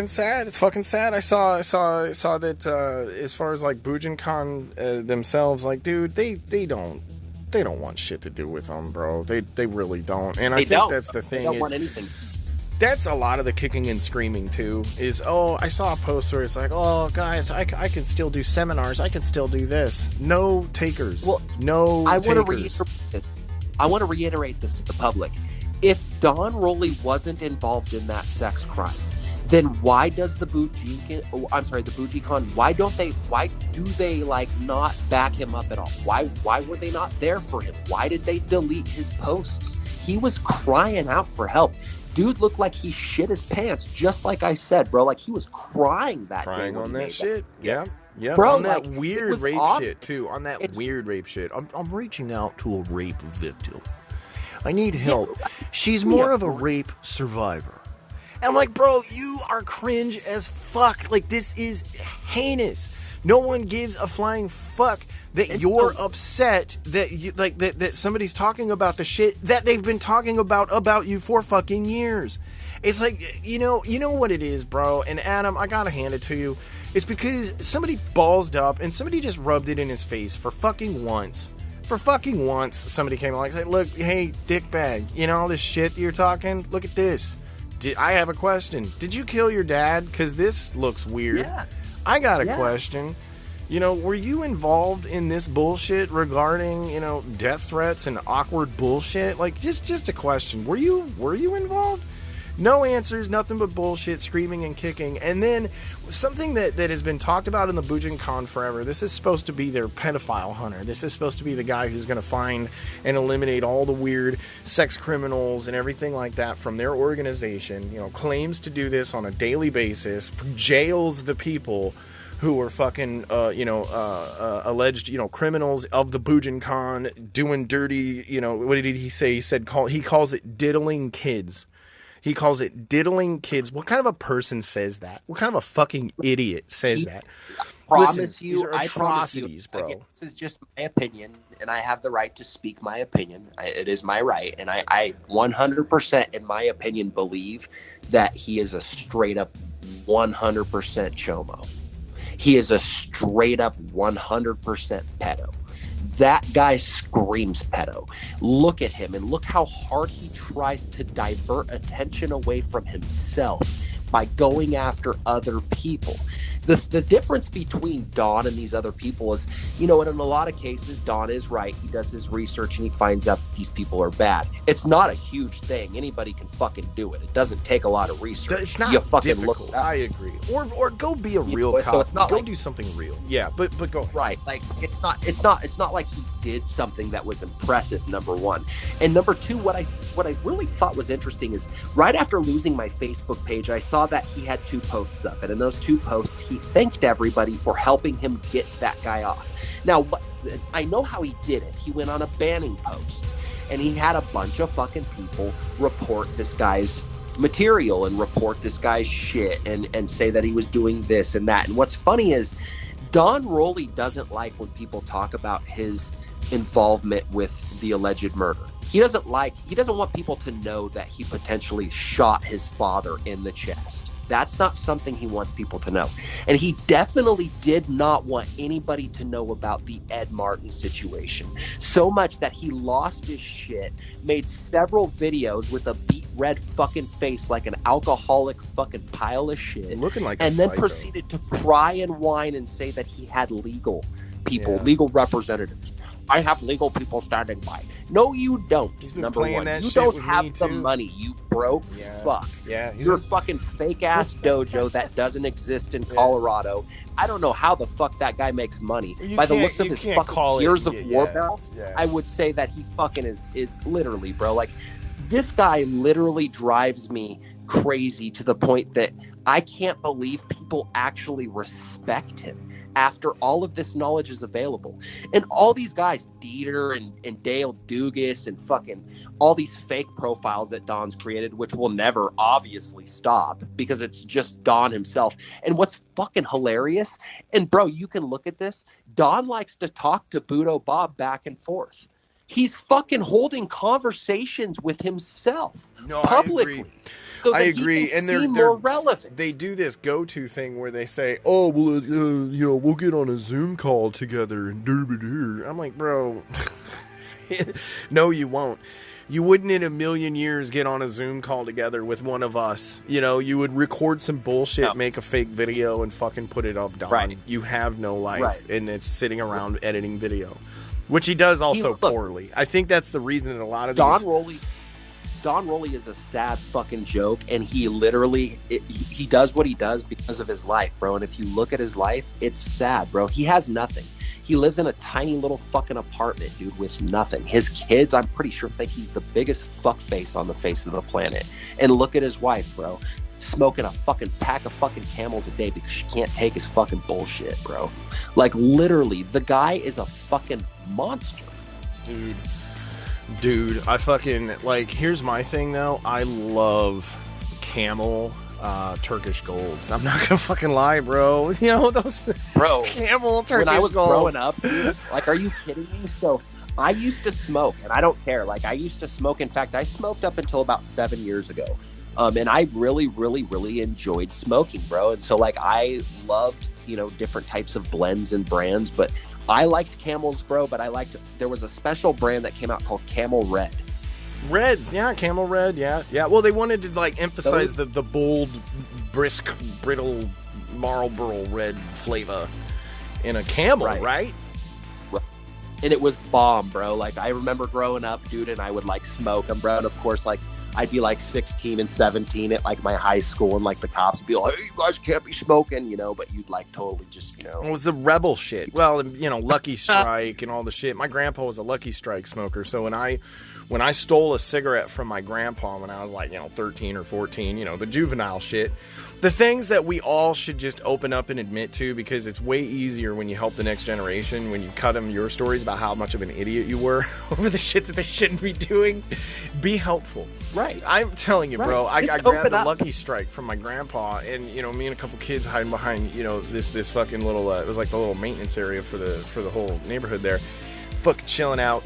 sad. It's fucking sad. I saw that as far as like Bujinkan themselves, like, dude, they don't want shit to do with them, bro. They really don't. And I think that's the thing. They don't want anything. That's a lot of the kicking and screaming too. Is, oh, I saw a post where it's like, oh, guys, I can still do seminars. I can still do this. No takers. Well, no. I want to reiterate this to the public. If Don Rowley wasn't involved in that sex crime, then why does the Bujinkan, why do they like not back him up at all? Why were they not there for him? Why did they delete his posts? He was crying out for help. Dude looked like he shit his pants, just like I said, bro. Like, he was crying that day. Crying on that shit. Yeah. Yeah, bro, on that weird rape shit too. On that weird rape shit. I'm reaching out to a rape victim. I need help. She's more of a rape survivor. And I'm like, bro, you are cringe as fuck. Like, this is heinous. No one gives a flying fuck that you're upset that you that somebody's talking about the shit that they've been talking about you for fucking years. It's like, you know what it is, bro. And Adam, I gotta hand it to you. It's because somebody ballsed up and somebody just rubbed it in his face for fucking once. For fucking once, somebody came along and said, look, hey, dickbag, you know all this shit you're talking? Look at this. I have a question. Did you kill your dad? Because this looks weird. Yeah. I got a question. You know, were you involved in this bullshit regarding, you know, death threats and awkward bullshit? Like, just a question. Were you involved? No answers, nothing but bullshit, screaming and kicking. And then something that has been talked about in the Bujinkan forever. This is supposed to be their pedophile hunter. This is supposed to be the guy who's going to find and eliminate all the weird sex criminals and everything like that from their organization. You know, claims to do this on a daily basis, jails the people who are fucking, alleged, you know, criminals of the Bujinkan doing dirty, you know, what did he say? He calls it diddling kids. He calls it diddling kids. What kind of a person says that? What kind of a fucking idiot says that? These are atrocities, bro. Again, this is just my opinion, and I have the right to speak my opinion. It is my right, and I 100%, in my opinion, believe that he is a straight-up 100% chomo. He is a straight-up 100% pedo. That guy screams pedo. Look at him and look how hard he tries to divert attention away from himself by going after other people. The difference between Don and these other people is, you know, and in a lot of cases, Don is right. He does his research and he finds out that these people are bad. It's not a huge thing. Anybody can fucking do it. It doesn't take a lot of research. It's not difficult. Look. I agree. Or go be a real cop. So it's not do something real. Yeah, but go ahead. Right. Like, it's not like he did something that was impressive, number one. And number two, what I really thought was interesting is right after losing my Facebook page, I saw that he had 2 posts up, and in those 2 posts he thanked everybody for helping him get that guy off. Now, I know how he did it. He went on a banning post, and he had a bunch of fucking people report this guy's material and report this guy's shit and say that he was doing this and that. And what's funny is Don Rowley doesn't like when people talk about his involvement with the alleged murder. He doesn't want people to know that he potentially shot his father in the chest. That's not something he wants people to know. And he definitely did not want anybody to know about the Ed Martin situation. So much that he lost his shit, made several videos with a beet red fucking face like an alcoholic fucking pile of shit. Looking like and then proceeded to cry and whine and say that he had legal people, legal representatives. I have legal people standing by. No, you don't. He's been Number playing one, that you shit don't with have me, the too. money. You broke fuck. Yeah. Your fucking fake ass dojo that doesn't exist in Colorado. I don't know how the fuck that guy makes money. By the looks of his fucking Gears of War belt, I would say that he fucking is literally, bro. Like, this guy literally drives me crazy to the point that I can't believe people actually respect him after all of this knowledge is available. And all these guys, Dieter and Dale Dugas and fucking all these fake profiles that Don's created, which will never obviously stop because it's just Don himself. And what's fucking hilarious, and bro, you can look at this, Don likes to talk to Budo Bob back and forth. He's fucking holding conversations with himself publicly. So I agree, and they're more relevant. They do this go-to thing where they say, "Oh, well, we'll get on a Zoom call together." And I'm like, bro, no, you won't. You wouldn't in a million years get on a Zoom call together with one of us. You would record some bullshit, make a fake video, and fucking put it up. Don, right. You have no life, and it's sitting around editing video, which he does also poorly. I think that's the reason that a lot of Don Rowley is a sad fucking joke, and he literally he does what he does because of his life, bro. And if you look at his life, it's sad, bro. He has nothing. He lives in a tiny little fucking apartment, dude, with nothing. His kids, I'm pretty sure, think he's the biggest fuckface on the face of the planet. And look at his wife, bro, smoking a fucking pack of fucking Camels a day because she can't take his fucking bullshit, bro. Like, literally, the guy is a fucking monster. Dude, I fucking, like, here's my thing, though. I love Camel Turkish Golds. I'm not gonna fucking lie, bro. Those Camel Turkish Golds. When I was growing up, dude, like, are you kidding me? So, I used to smoke, and I don't care. Like, I used to smoke. In fact, I smoked up until about 7 years ago. And I really, really, really enjoyed smoking, bro. And so, like, I loved, different types of blends and brands, but I liked Camels, bro, but there was a special brand that came out called Camel Red. Reds, yeah, Camel Red, yeah. Well, they wanted to, like, emphasize the bold, brisk, brittle Marlboro red flavor in a Camel, right? And it was bomb, bro. Like, I remember growing up, dude, and I would, like, smoke them, bro. And, of course, like, I'd be, like, 16 and 17 at, like, my high school, and, like, the cops would be like, hey, you guys can't be smoking, but you'd, like, totally just, It was the rebel shit. Well, Lucky Strike and all the shit. My grandpa was a Lucky Strike smoker, so when I stole a cigarette from my grandpa when I was, like, 13 or 14, the juvenile shit, the things that we all should just open up and admit to, because it's way easier when you help the next generation, when you cut them your stories about how much of an idiot you were over the shit that they shouldn't be doing. Be helpful. Right. I'm telling you, bro, I grabbed a Lucky Strike from my grandpa, and, me and a couple kids hiding behind, this fucking little, it was like the little maintenance area for the whole neighborhood there. Fucking chilling out.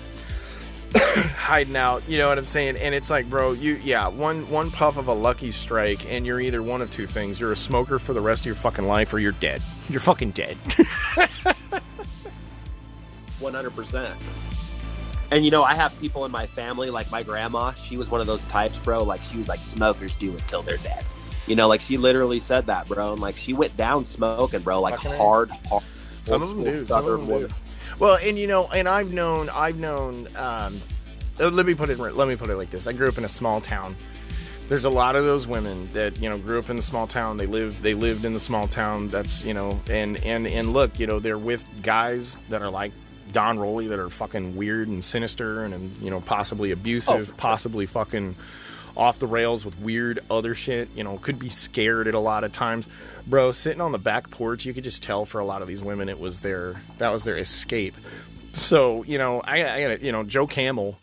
Hiding out, you know what I'm saying? And it's like, bro, one puff of a Lucky Strike, and you're either one of two things. You're a smoker for the rest of your fucking life, or you're dead. You're fucking dead. 100%. And, I have people in my family, like my grandma, she was one of those types, bro. Like, she was like, smokers do it till they're dead. Like, she literally said that, bro. And, like, she went down smoking, bro, like hard. Some of them do. Southern woman. Well, and and I've known. Let me put it like this. I grew up in a small town. There's a lot of those women that grew up in the small town. They lived in the small town. That's and look, they're with guys that are like Don Rowley, that are fucking weird and sinister and possibly abusive, possibly fucking off the rails with weird other shit, could be scared at a lot of times. Bro, sitting on the back porch, you could just tell for a lot of these women that was their escape. So, I got Joe Camel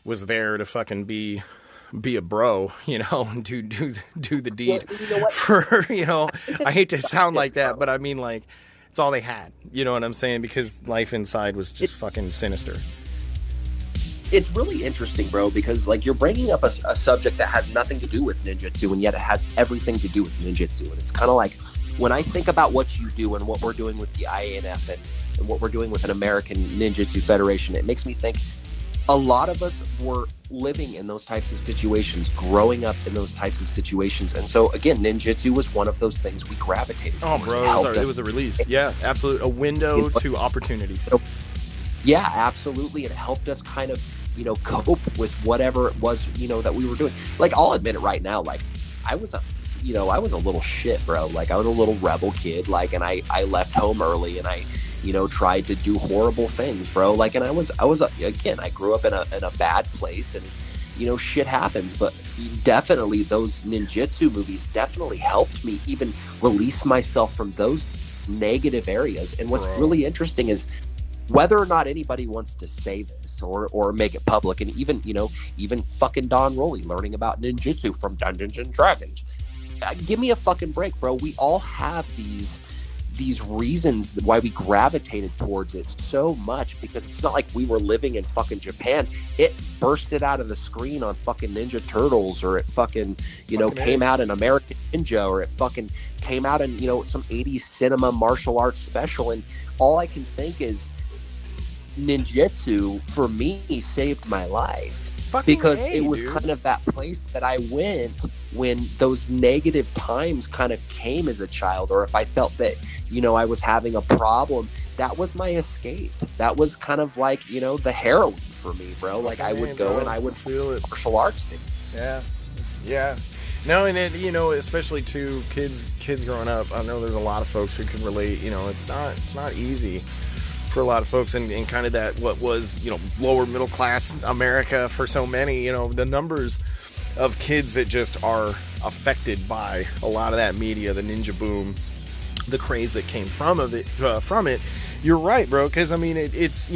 was there to fucking be a bro, and do the deed. Well, for, I hate to sound like that, but I mean, like, it's all they had. You know what I'm saying? Because life inside was just fucking sinister. It's really interesting, bro, because, like, you're bringing up a subject that has nothing to do with ninjutsu, and yet it has everything to do with ninjutsu. And it's kind of like, when I think about what you do and what we're doing with the IANF and what we're doing with an American Ninjutsu Federation, it makes me think a lot of us were living in those types of situations, growing up in those types of situations. And so, again, ninjutsu was one of those things we gravitated towards. Oh, bro, it was a release. Yeah, absolutely. A window to opportunity. Yeah, absolutely. It helped us kind of, cope with whatever it was, that we were doing. Like, I'll admit it right now. Like, I was a little shit, bro. Like, I was a little rebel kid. Like, and I left home early, and I, tried to do horrible things, bro. Like, and again, I grew up in a bad place, and, shit happens. But definitely those ninjutsu movies definitely helped me even release myself from those negative areas. And what's really interesting is, whether or not anybody wants to say this or make it public, and even fucking Don Roley learning about ninjutsu from Dungeons and Dragons, give me a fucking break, bro. We all have these reasons why we gravitated towards it so much, because it's not like we were living in fucking Japan. It bursted out of the screen on fucking Ninja Turtles, or it fucking came out in American Ninja, or it fucking came out in some 80s cinema martial arts special. And all I can think is, ninjutsu for me saved my life, because it was kind of that place that I went when those negative times kind of came as a child, or if I felt that I was having a problem. That was my escape. That was kind of like the heroin for me, bro. Like, I would go and I would feel it. Martial arts thing. Yeah. No, and it, especially to kids growing up, I know there's a lot of folks who can relate. It's not easy for a lot of folks, and kind of that what was lower middle class America for so many. The numbers of kids that just are affected by a lot of that media, the ninja boom, the craze that came from it. You're right, bro, because I mean it's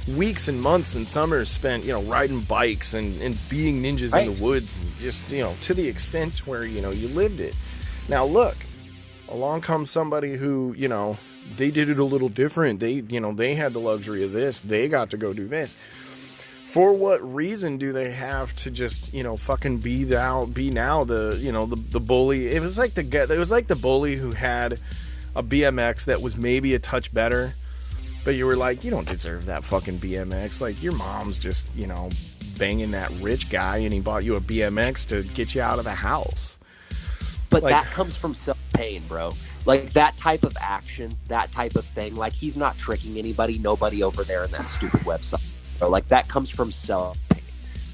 weeks and months and summers spent riding bikes and being ninjas in the woods, and just to the extent where you lived it. Now look, along comes somebody who they did it a little different. They had the luxury of this. They got to go do this. For what reason do they have to just fucking be now the bully? It was like the bully who had a BMX that was maybe a touch better, but you were like, you don't deserve that fucking BMX. Like, your mom's just banging that rich guy, and he bought you a BMX to get you out of the house. But that comes from self-pain, bro. Like, that type of action, that type of thing, like, he's not tricking anybody, nobody over there in that stupid website. Bro. Like, that comes from self-pain.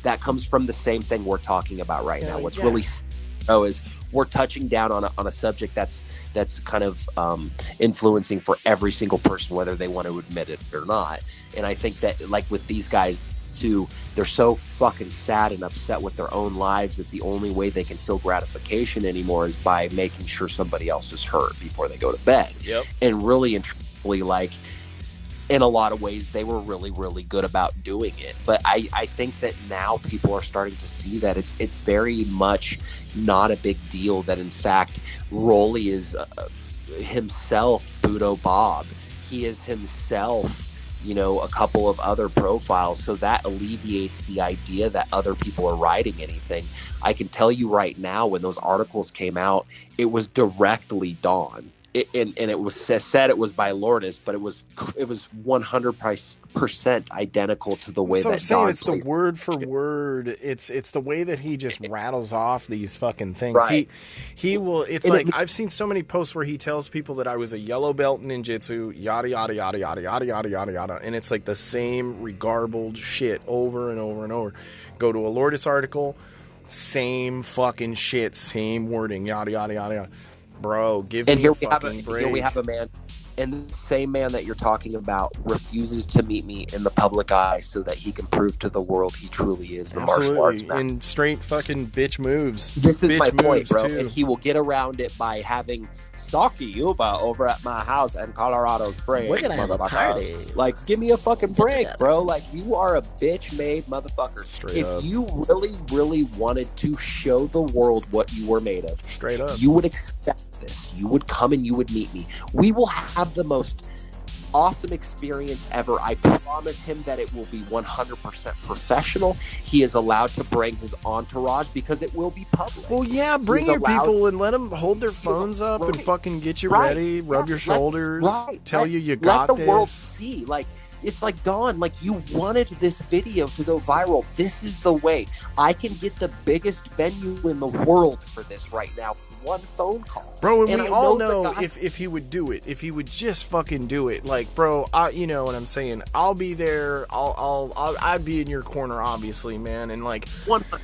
That comes from the same thing we're talking about right now. What's really is we're touching down on a subject that's kind of influencing for every single person, whether they want to admit it or not. And I think that, like, with these guys too, they're so fucking sad and upset with their own lives that the only way they can feel gratification anymore is by making sure somebody else is hurt before they go to bed. Yep. And really and truly, like, in a lot of ways, they were really, really good about doing it. But I think that now people are starting to see that it's very much not a big deal, that in fact Rolly is himself Budo Bob. He is himself a couple of other profiles, so that alleviates the idea that other people are writing anything. I can tell you right now, when those articles came out, it was directly Dawn. And it was said it was by Lourdes, but it was 100% identical to the way so that I'm saying Dawn it's the word for word. It's the way that he just rattles off these fucking things. Right. He will. It's like, I've seen so many posts where he tells people that I was a yellow belt in ninjutsu, yada yada yada yada yada yada yada yada, and it's like the same regarbled shit over and over and over. Go to a Lourdes article, same fucking shit, same wording, yada yada yada yada. Bro, give me a fucking break. Here we have a man, and the same man that you're talking about refuses to meet me in the public eye so that he can prove to the world he truly is the martial arts man. In straight fucking bitch moves. This is my point, bro. Too. And he will get around it by having Saki Yuba over at my house in Colorado Springs. We're gonna have a party. Like, give me a fucking break, bro. Like, you are a bitch-made motherfucker. Straight up. If you really, really wanted to show the world what you were made of, straight up, you would accept this. You would come and you would meet me. We will have the most awesome experience ever. I promise him that it will be 100% professional. He is allowed to bring his entourage because it will be public. Well, yeah, bring your people and let them hold their phones up and fucking get you ready, rub your shoulders, tell you got this. Let the world see. Like, it's like, Don, like, you wanted this video to go viral. This is the way. I can get the biggest venue in the world for this right now. One phone call. Bro, and we all know if he would do it, if he would just fucking do it. Like, bro, you know what I'm saying? I'll be there. I'd be in your corner, obviously, man. And like,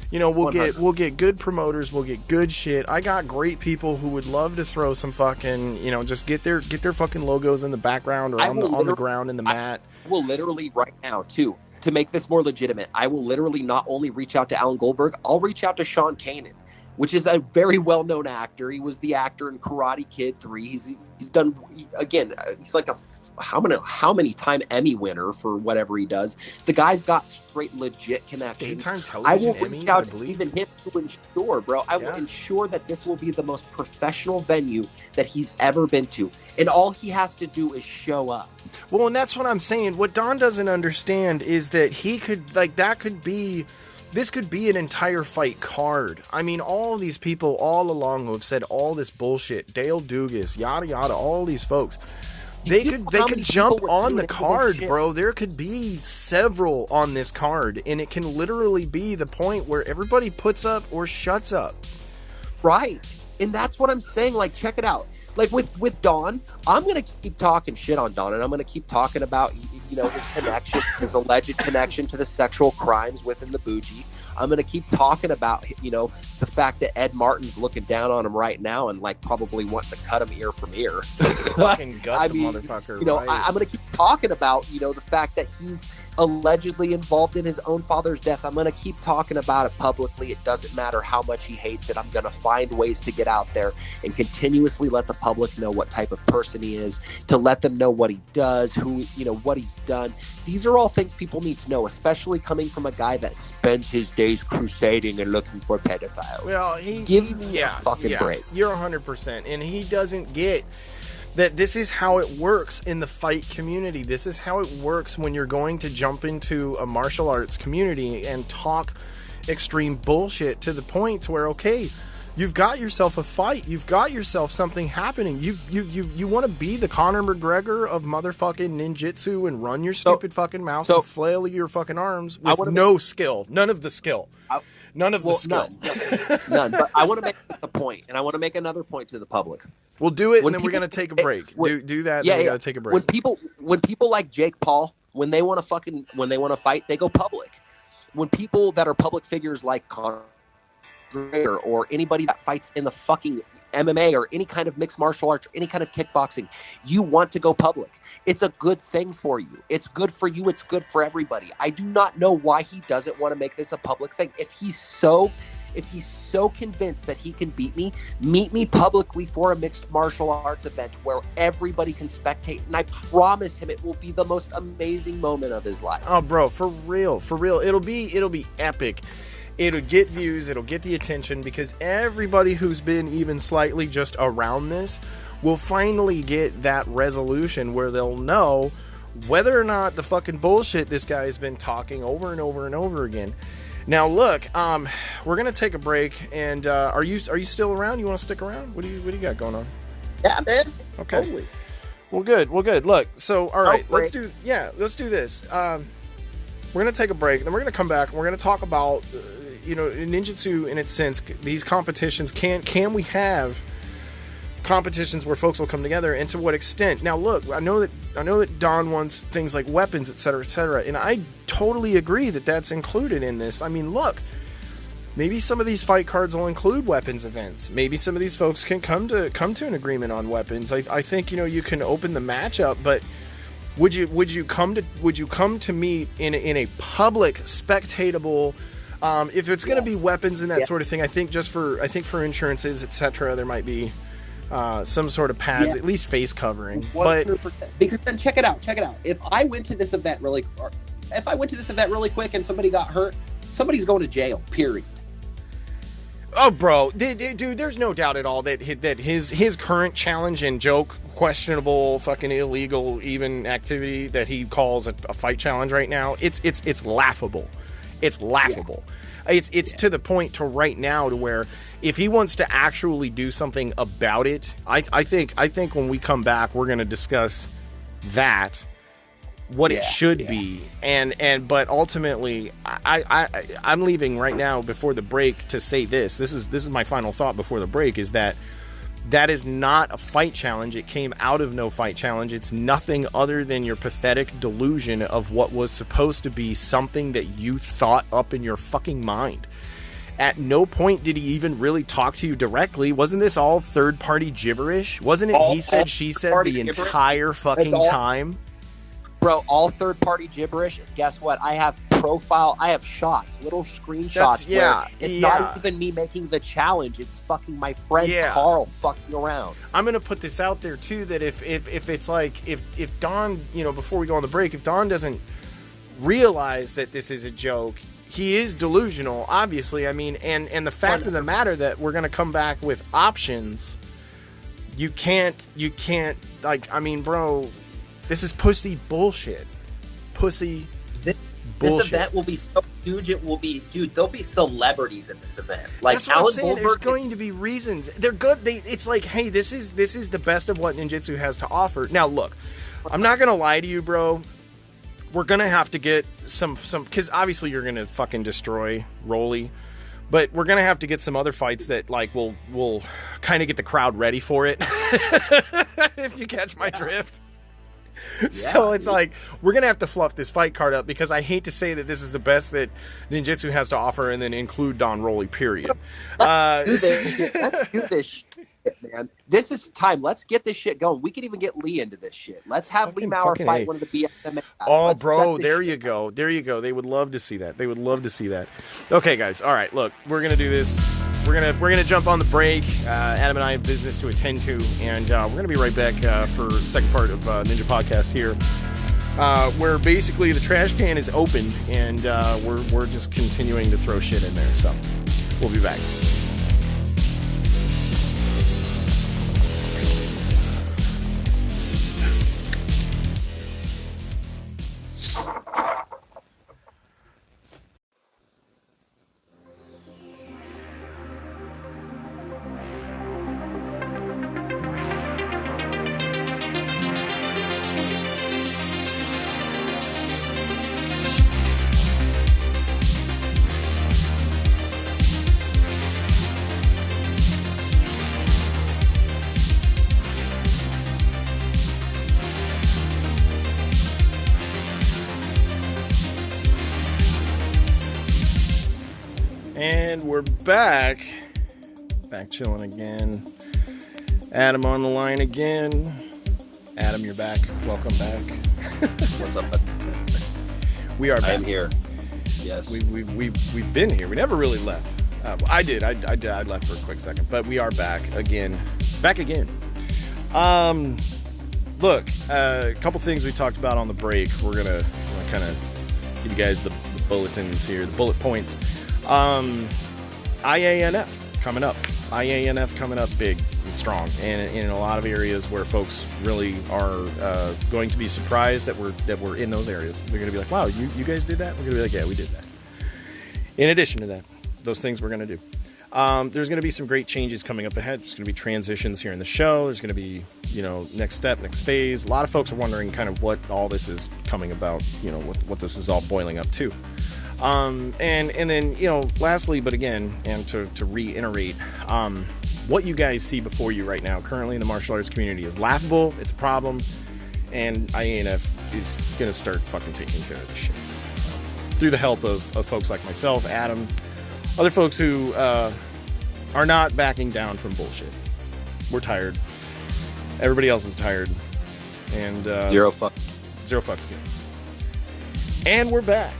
you know, we'll get good promoters. We'll get good shit. I got great people who would love to throw some fucking, you know, just get their fucking logos in the background or on the ground in the mat. I will literally right now too, to make this more legitimate, I will literally not only reach out to Alan Goldberg, I'll reach out to Sean Kanan, which is a very well-known actor. He was the actor in Karate Kid 3. He's done, again, he's like a how many time Emmy winner for whatever he does. The guy's got straight legit connections. Daytime television I will Emmys, reach out to even him to ensure, bro. I will ensure that this will be the most professional venue that he's ever been to. And all he has to do is show up. Well, and that's what I'm saying. What Don doesn't understand is that he could, like, this could be an entire fight card. I mean, all these people all along who have said all this bullshit, Dale Dugas, yada yada, all these folks, they could jump on the card, bro. There could be several on this card, and it can literally be the point where everybody puts up or shuts up. Right. And that's what I'm saying. Like, check it out. Like with Don, I'm going to keep talking shit on Don, and I'm going to keep talking about, you know, his connection, his alleged connection to the sexual crimes within the Bougie. I'm going to keep talking about, you know, the fact that Ed Martin's looking down on him right now and, like, probably wanting to cut him ear from ear. Fucking gut the motherfucker. You know, right? I'm going to keep talking about, you know, the fact that he's allegedly involved in his own father's death. I'm going to keep talking about it publicly. It doesn't matter how much he hates it. I'm going to find ways to get out there and continuously let the public know what type of person he is, to let them know what he does, who, you know, what he's done. These are all things people need to know, especially coming from a guy that spends his days crusading and looking for pedophiles. Well, give me a fucking break. You're 100%, and he doesn't get that this is how it works in the fight community. This is how it works when you're going to jump into a martial arts community and talk extreme bullshit to the point where, okay, you've got yourself a fight. You've got yourself something happening. You want to be the Conor McGregor of motherfucking ninjutsu and run your stupid fucking mouth and flail your fucking arms with no skill. None of the skill. None of the skill. None. But I want to make a point, and I want to make another point to the public. We'll do it, and then we're going to take a break. Do that, and then we got to take a break. When people like Jake Paul, when they want to fight, they go public. When people that are public figures like Conor or anybody that fights in the fucking MMA or any kind of mixed martial arts or any kind of kickboxing, you want to go public. It's a good thing for you. It's good for you. It's good for everybody. I do not know why he doesn't want to make this a public thing. If he's so convinced that he can beat me, meet me publicly for a mixed martial arts event where everybody can spectate, and I promise him it will be the most amazing moment of his life. Oh, bro, for real. It'll be epic. It'll get views, it'll get the attention, because everybody who's been even slightly just around this will finally get that resolution where they'll know whether or not the fucking bullshit this guy has been talking over and over and over again. Now look, we're gonna take a break, and are you still around? You want to stick around? What do you got going on? Yeah, man. Okay. Totally. Well, good. Look, so all right, let's do this. We're gonna take a break, then we're gonna come back, and we're gonna talk about ninjutsu in its sense. These competitions, can we have competitions where folks will come together, and to what extent? Now look, I know that Don wants things like weapons, etc., and I totally agree that that's included in this. I mean, look, maybe some of these fight cards will include weapons events. Maybe some of these folks can come to an agreement on weapons. I think you can open the match up, but would you come to meet in a public spectatable? If it's going to be weapons and that sort of thing, I think for insurances, etc., there might be some sort of pads, at least face covering. 100%. But because then check it out. If I went to this event really quick and somebody got hurt, somebody's going to jail. Period. Oh, bro, dude, there's no doubt at all that his current challenge and joke, questionable, fucking illegal, even activity that he calls a fight challenge right now, it's laughable. It's laughable. Yeah. It's to the point to right now to where if he wants to actually do something about it, I think when we come back, we're going to discuss that what it should be. But ultimately, I'm leaving right now before the break to say this is my final thought before the break, is that is not a fight challenge. It came out of no fight challenge. It's nothing other than your pathetic delusion of what was supposed to be something that you thought up in your fucking mind. At no point did he even really talk to you directly. Wasn't this all third-party gibberish? Wasn't it he said, she said the entire fucking time? Bro, all third-party gibberish. Guess what? I have shots, little screenshots where it's not even me making the challenge. It's fucking my friend Carl fucking around. I'm going to put this out there, too, that if it's like, if Don, before we go on the break, if Don doesn't realize that this is a joke, he is delusional, obviously. I mean, and the fact of the matter that we're going to come back with options, you can't, like, I mean, bro, this is pussy bullshit. Pussy bullshit. This event will be so huge. It will be, dude, there'll be celebrities in this event. Like, that's what I'm saying. There's going to be reasons. They're good. It's like, hey, this is the best of what ninjutsu has to offer. Now, look, I'm not going to lie to you, bro. We're going to have to get some, because obviously you're going to fucking destroy Rolly, but we're going to have to get some other fights that, like, will kind of get the crowd ready for it. If you catch my drift. So it's like, we're going to have to fluff this fight card up, because I hate to say that this is the best that ninjutsu has to offer and then include Don Rolly, period. Let's do this shit, man. This is time. Let's get this shit going. We could even get Lee into this shit. Let's have Lee Maurer fight one of the BS and Defamation. Oh, bro, there you go. There you go. They would love to see that. They would love to see that. Okay, guys. All right, look, we're going to do this. We're gonna jump on the break. Adam and I have business to attend to, and we're gonna be right back for the second part of Ninja Podcast here, where basically the trash can is opened, and we're just continuing to throw shit in there. So we'll be back. And we're back chilling again. Adam on the line again. Adam, you're back. Welcome back. What's up, bud? We are back. I'm here. Yes. We've been here. We never really left. I did. I left for a quick second, but we are back again. Back again. Look, a couple things we talked about on the break. We're gonna kind of give you guys the bulletins here, the bullet points. IANF coming up. IANF coming up big and strong, and in a lot of areas where folks really are going to be surprised that we're in those areas. They're going to be like, wow, you guys did that? We're going to be like, yeah, we did that. In addition to that, those things we're going to do. There's going to be some great changes coming up ahead. There's going to be transitions here in the show. There's going to be, next step, next phase. A lot of folks are wondering kind of what all this is coming about, what this is all boiling up to. And then, lastly, but again, and to reiterate, what you guys see before you right now, currently in the martial arts community, is laughable. It's a problem. And IANF is going to start fucking taking care of this shit. Through the help of folks like myself, Adam, other folks who are not backing down from bullshit. We're tired. Everybody else is tired. And zero fucks given. And we're back.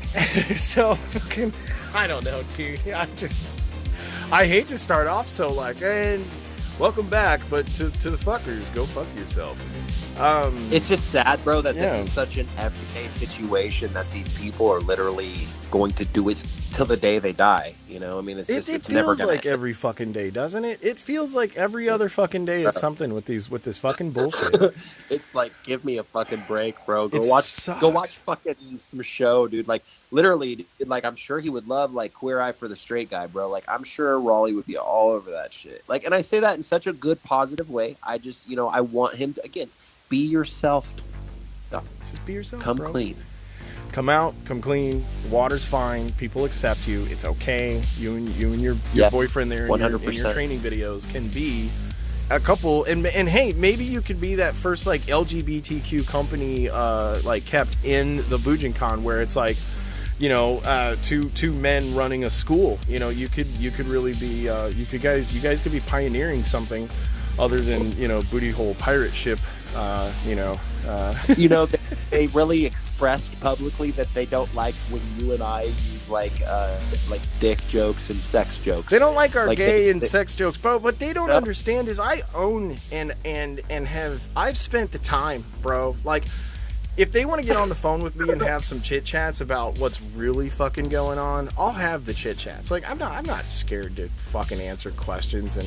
So fucking, I don't know, dude. I hate to start off so like, and welcome back, but to the fuckers, go fuck yourself. It's just sad, bro, that this is such an everyday situation that these people are literally going to do it till the day they die. I mean, it's just, it's never gonna feels like end. Every fucking day, doesn't it? It feels like every other fucking day it's something with this fucking bullshit. It's like, give me a fucking break, bro. Go watch fucking some show, dude. Like, literally, like, I'm sure he would love, like, Queer Eye for the Straight Guy, bro. Like, I'm sure Raleigh would be all over that shit. Like, and I say that in such a good, positive way. I just, I want him to, again, be yourself. Just be yourself, Come bro. clean. Come out, come clean. The water's fine. People accept you. It's okay. You and your Yes, boyfriend there in your training videos can be a couple. And hey, maybe you could be that first like LGBTQ company like kept in the Bujinkan, where it's like, you know, two men running a school. You know, you could really be you guys could be pioneering something other than, you know, booty hole pirate ship. You know, they really expressed publicly that they don't like when you and I use like dick jokes and sex jokes. They don't like our gay and sex jokes, bro. What they don't understand is I own and I've spent the time, bro. Like, if they want to get on the phone with me and have some chit chats about what's really fucking going on, I'll have the chit chats. Like, I'm not scared to fucking answer questions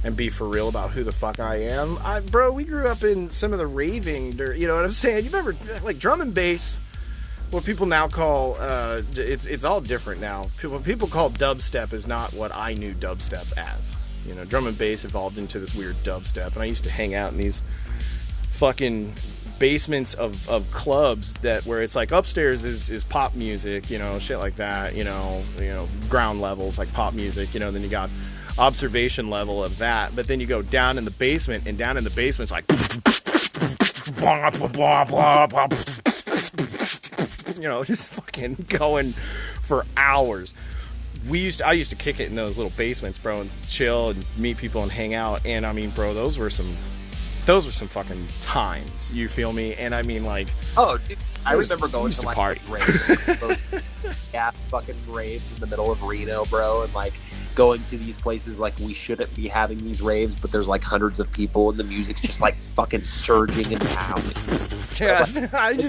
and be for real about who the fuck I am. Bro, we grew up in some of the raving, you know what I'm saying? You remember, like, drum and bass, what people now call, it's all different now. What people call dubstep is not what I knew dubstep as. You know, drum and bass evolved into this weird dubstep, and I used to hang out in these fucking basements of clubs where it's like upstairs is pop music, you know, shit like that, you know, ground levels like pop music, you know, then you got observation level of that, but then you go down in the basement, and down in the basement's like, you know, just fucking going for hours. I used to kick it in those little basements, bro, and chill and meet people and hang out. And I mean, bro, those were some fucking times. You feel me? And I mean, like, oh, dude, I remember going to like party. raves, fucking raves in the middle of Reno, bro, and like going to these places like we shouldn't be having these raves, but there's like hundreds of people and the music's just like fucking surging and pounding. Yes, like,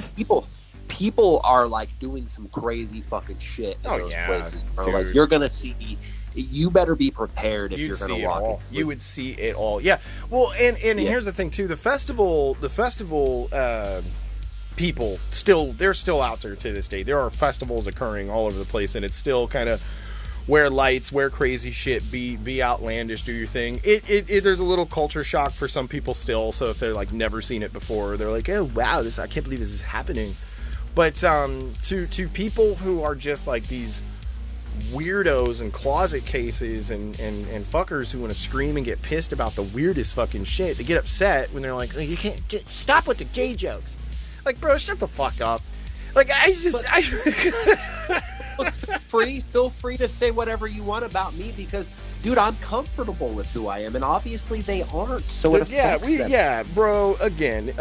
people are like doing some crazy fucking shit in those places, bro. Dude. Like, you're gonna see. You better be prepared if you're gonna walk. You would see it all. Yeah. Well, and here's the thing too. The festival people they're still out there to this day. There are festivals occurring all over the place, and it's still kind of wear lights, wear crazy shit, be outlandish, do your thing. There's a little culture shock for some people still. So if they're like never seen it before, they're like, oh wow, I can't believe this is happening. But to people who are just like these weirdos and closet cases and fuckers who want to scream and get pissed about the weirdest fucking shit, they get upset when they're like, you can't stop with the gay jokes. Like, bro, shut the fuck up. Like, feel free to say whatever you want about me, because dude, I'm comfortable with who I am, and obviously they aren't. So it affects them. Yeah, bro. Again,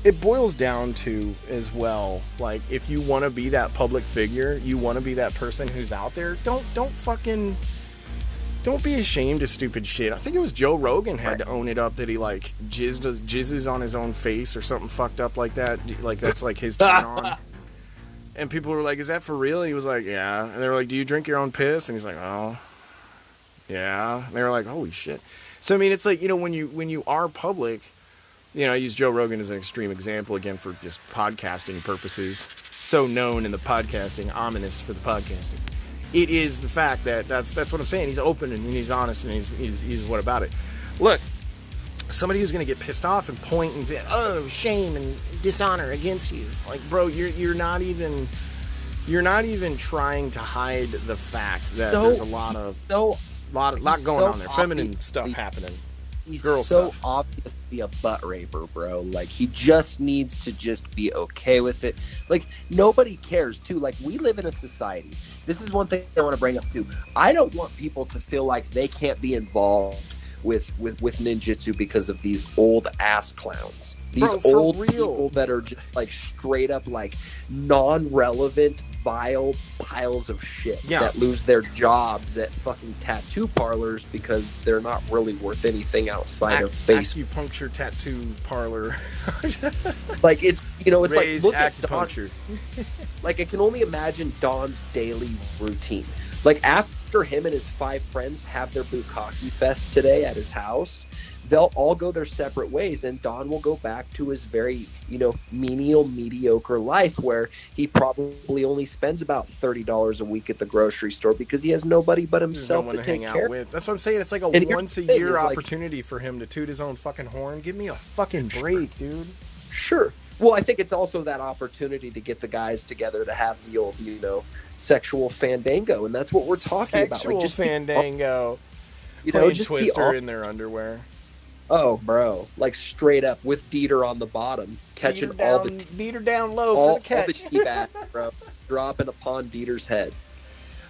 it boils down to as well, like, if you want to be that public figure, you want to be that person who's out there, don't be ashamed of stupid shit. I think it was Joe Rogan had to own it up that he like jizzes on his own face or something fucked up like that. Like, that's like his turn on. And people were like, is that for real? And he was like, yeah. And they were like, do you drink your own piss? And he's like, oh, yeah. And they were like, holy shit. So, I mean, it's like, you know, when you are public, you know, I use Joe Rogan as an extreme example again for just podcasting purposes. So known in the podcasting, ominous for the podcasting. It is the fact that that's what I'm saying. He's open and he's honest and he's what about it. Look, somebody who's going to get pissed off and point and be, oh, shame and dishonor against you. Like, bro, you're not even trying to hide the fact that there's a lot going on there. Feminine stuff happening. He's girl so stuff. obviously a butt raper, bro. Like, he just needs to just be okay with it. Like, nobody cares, too. Like, we live in a society. This is one thing I want to bring up, too. I don't want people to feel like they can't be involved with ninjutsu because of these old ass clowns. These old people that are just, like, straight up, like, non-relevant, vile piles of shit that lose their jobs at fucking tattoo parlors because they're not really worth anything outside of Facebook. Acupuncture tattoo parlor. Like, it's, you know, it's Raised like, look acupuncture. at Don. Like, I can only imagine Don's daily routine. Like, after him and his 5 friends have their bukkake fest today at his house, they'll all go their separate ways, and Don will go back to his very, you know, menial, mediocre life where he probably only spends about $30 a week at the grocery store because he has nobody but himself to take care of. That's what I'm saying. It's like a once-a-year opportunity for him to toot his own fucking horn. Give me a fucking break, dude. Sure. Well, I think it's also that opportunity to get the guys together to have the old, sexual fandango, and that's what we're talking about. Like, Sexual fandango. Just just Twister in their underwear. Oh, bro, like straight up with Dieter on the bottom, catching Dieter down low all for the catch. All the tea bags, bro, dropping upon Dieter's head.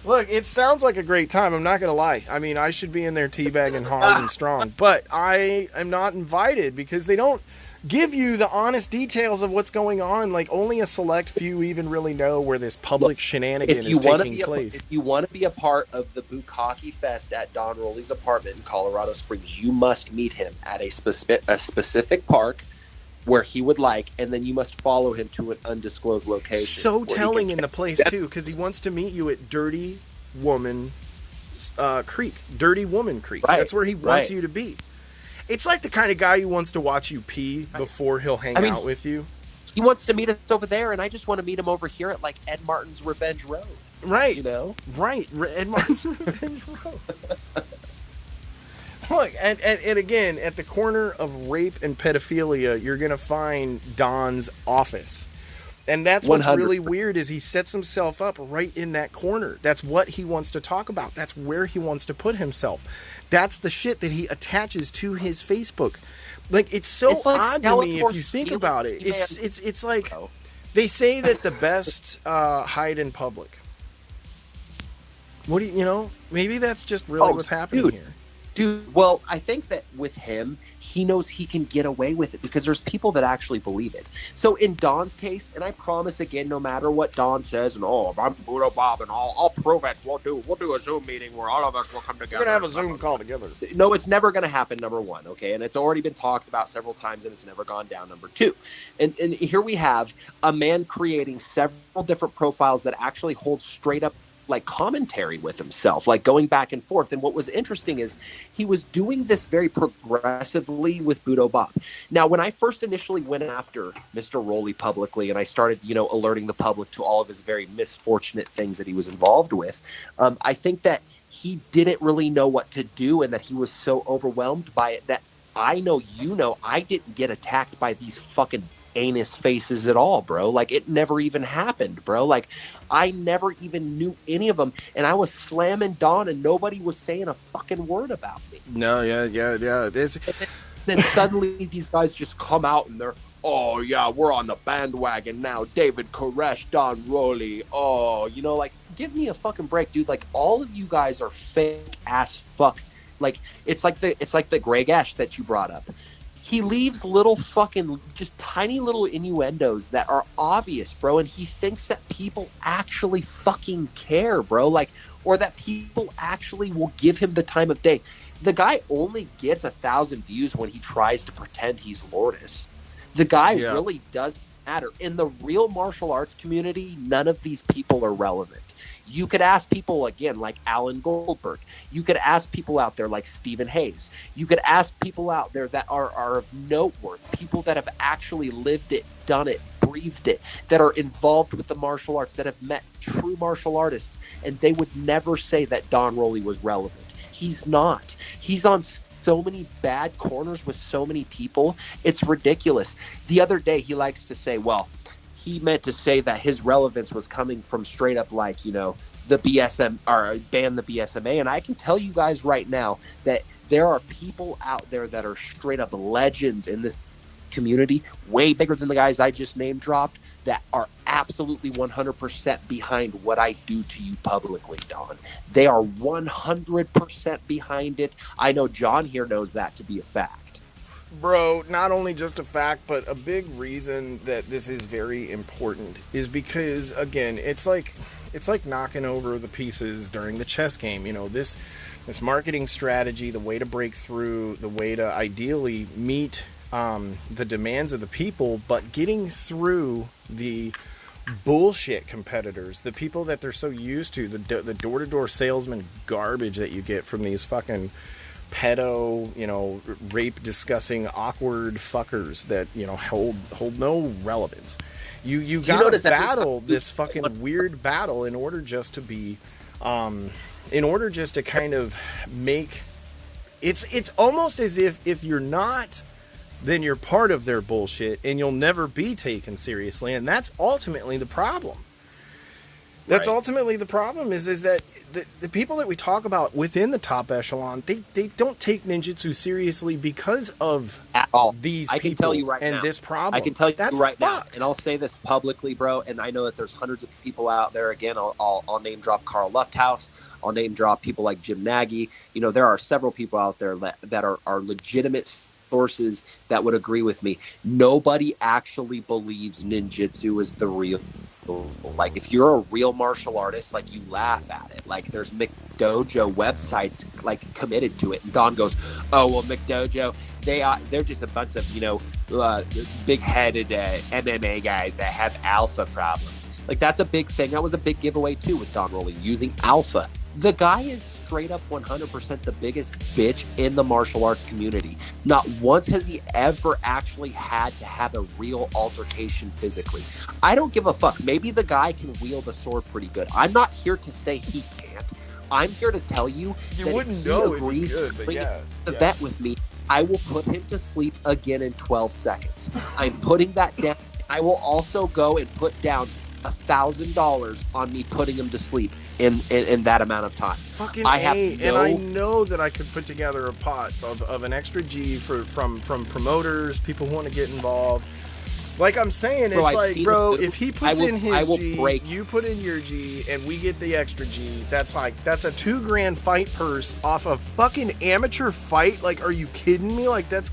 Look, it sounds like a great time. I'm not going to lie. I mean, I should be in there teabagging hard and strong, but I am not invited because they don't give you the honest details of what's going on. Like, only a select few even really know where this public shenanigan is taking place. If you want to be a part of the Bukkake Fest at Don Roley's apartment in Colorado Springs, you must meet him at a specific park where he would like, and then you must follow him to an undisclosed location. So telling in the place, too, because he wants to meet you at Dirty Woman Creek. Dirty Woman Creek. Right, that's where he wants you to be. It's like the kind of guy who wants to watch you pee before he'll hang out with you. He wants to meet us over there, and I just want to meet him over here at, like, Ed Martin's Revenge Road. Right. You know? Right. Ed Martin's Revenge Road. Look, and again, at the corner of rape and pedophilia, you're going to find Don's office. And that's what's 100%. Really weird is he sets himself up right in that corner. That's what he wants to talk about. That's where he wants to put himself. That's the shit that he attaches to his Facebook. Like, it's like odd to me if you think about it. It's like they say that the best hide in public. What do you maybe that's just really what's happening here. Dude, well, I think that with him, he knows he can get away with it because there's people that actually believe it. So in Don's case, and I promise again, no matter what Don says, and if I'm Buddha Bob and I'll prove it, we'll do a Zoom meeting where all of us will come together. We're gonna have a Zoom call together. No, it's never gonna happen. Number one, okay, and it's already been talked about several times, and it's never gone down. Number two, and here we have a man creating several different profiles that actually hold straight up like commentary with himself, like going back and forth. And what was interesting is he was doing this very progressively with Budo Bob. Now, when I first initially went after Mr. Roley publicly and I started, alerting the public to all of his very misfortunate things that he was involved with, I think that he didn't really know what to do and that he was so overwhelmed by it that I didn't get attacked by these fucking anus faces at all, bro. Like, it never even happened, bro. Like, I never even knew any of them, and I was slamming Don, and nobody was saying a fucking word about me. No, yeah. Then suddenly these guys just come out, and they're, oh, yeah, we're on the bandwagon now. David Koresh, Don Roley. Oh, like, give me a fucking break, dude. Like, all of you guys are fake ass fuck. Like, it's like the Greg Ash that you brought up. He leaves little fucking, just tiny little innuendos that are obvious, bro, and he thinks that people actually fucking care, bro, like, or that people actually will give him the time of day. The guy only gets 1,000 views when he tries to pretend he's Lourdes. The guy really doesn't matter. In the real martial arts community, none of these people are relevant. You could ask people, again, like Alan Goldberg. You could ask people out there like Stephen Hayes. You could ask people out there that are of note worth, people that have actually lived it, done it, breathed it, that are involved with the martial arts, that have met true martial artists, and they would never say that Don Roley was relevant. He's not. He's on so many bad corners with so many people. It's ridiculous. The other day, he likes to say, well, he meant to say that his relevance was coming from straight up like, the BSM or ban the BSMA. And I can tell you guys right now that there are people out there that are straight up legends in this community, way bigger than the guys I just name dropped, that are absolutely 100% behind what I do to you publicly, Don. They are 100% behind it. I know John here knows that to be a fact. Bro, not only just a fact, but a big reason that this is very important is because, again, it's like knocking over the pieces during the chess game. This marketing strategy, the way to break through, the way to ideally meet the demands of the people, but getting through the bullshit competitors, the people that they're so used to, the door-to-door salesman garbage that you get from these fucking pedo, rape discussing awkward fuckers that, hold no relevance. You gotta battle this fucking weird battle in order just to be, in order just to kind of make, it's almost as if you're not then you're part of their bullshit and you'll never be taken seriously. And that's ultimately the problem. That's ultimately the problem is that the people that we talk about within the top echelon, they don't take ninjutsu seriously because of at all. These I people can tell you right and now. this problem. I can tell you that's right fucked. now, and I'll say this publicly, bro. And I know that there's hundreds of people out there. Again, I'll name drop Carl Lufthouse. I'll name drop people like Jim Nagy. You know, there are several people out there that are legitimate sources that would agree with me. Nobody actually believes ninjutsu is the real. Like, if you're a real martial artist, like, you laugh at it. Like, there's McDojo websites like committed to it, and Don goes, "Oh well, McDojo, they're just a bunch of big-headed MMA guys that have alpha problems." Like, that's a big thing. That was a big giveaway too with Don Roley using alpha. The guy is straight up 100% the biggest bitch in the martial arts community. Not once has he ever actually had to have a real altercation physically. I don't give a fuck. Maybe the guy can wield a sword pretty good. I'm not here to say he can't. I'm here to tell you that wouldn't if he know agrees if he could, to but bring yeah, the vet with me, I will put him to sleep again in 12 seconds. I'm putting that down. I will also go and put down $1,000 on me putting him to sleep in that amount of time. Fucking and I know that I could put together a pot of an extra G from promoters, people who want to get involved. Like I'm saying, it's bro, if he puts in his G, you put in your G, and we get the extra G. That's a $2,000 fight purse off a fucking amateur fight. Like, are you kidding me? Like, that's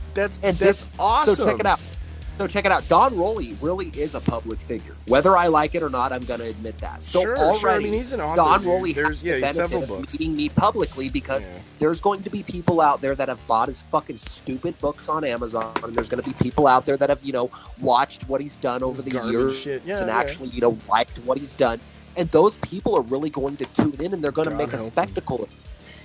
awesome. So check it out. Don Roley really is a public figure. Whether I like it or not, I'm going to admit that. So sure. I mean, he's an author. Don Roley has the benefit several of books. meeting me publicly because there's going to be people out there that have bought his fucking stupid books on Amazon, and there's going to be people out there that have, watched what he's done over the years and actually, liked what he's done. And those people are really going to tune in, and they're going to make a spectacle of it.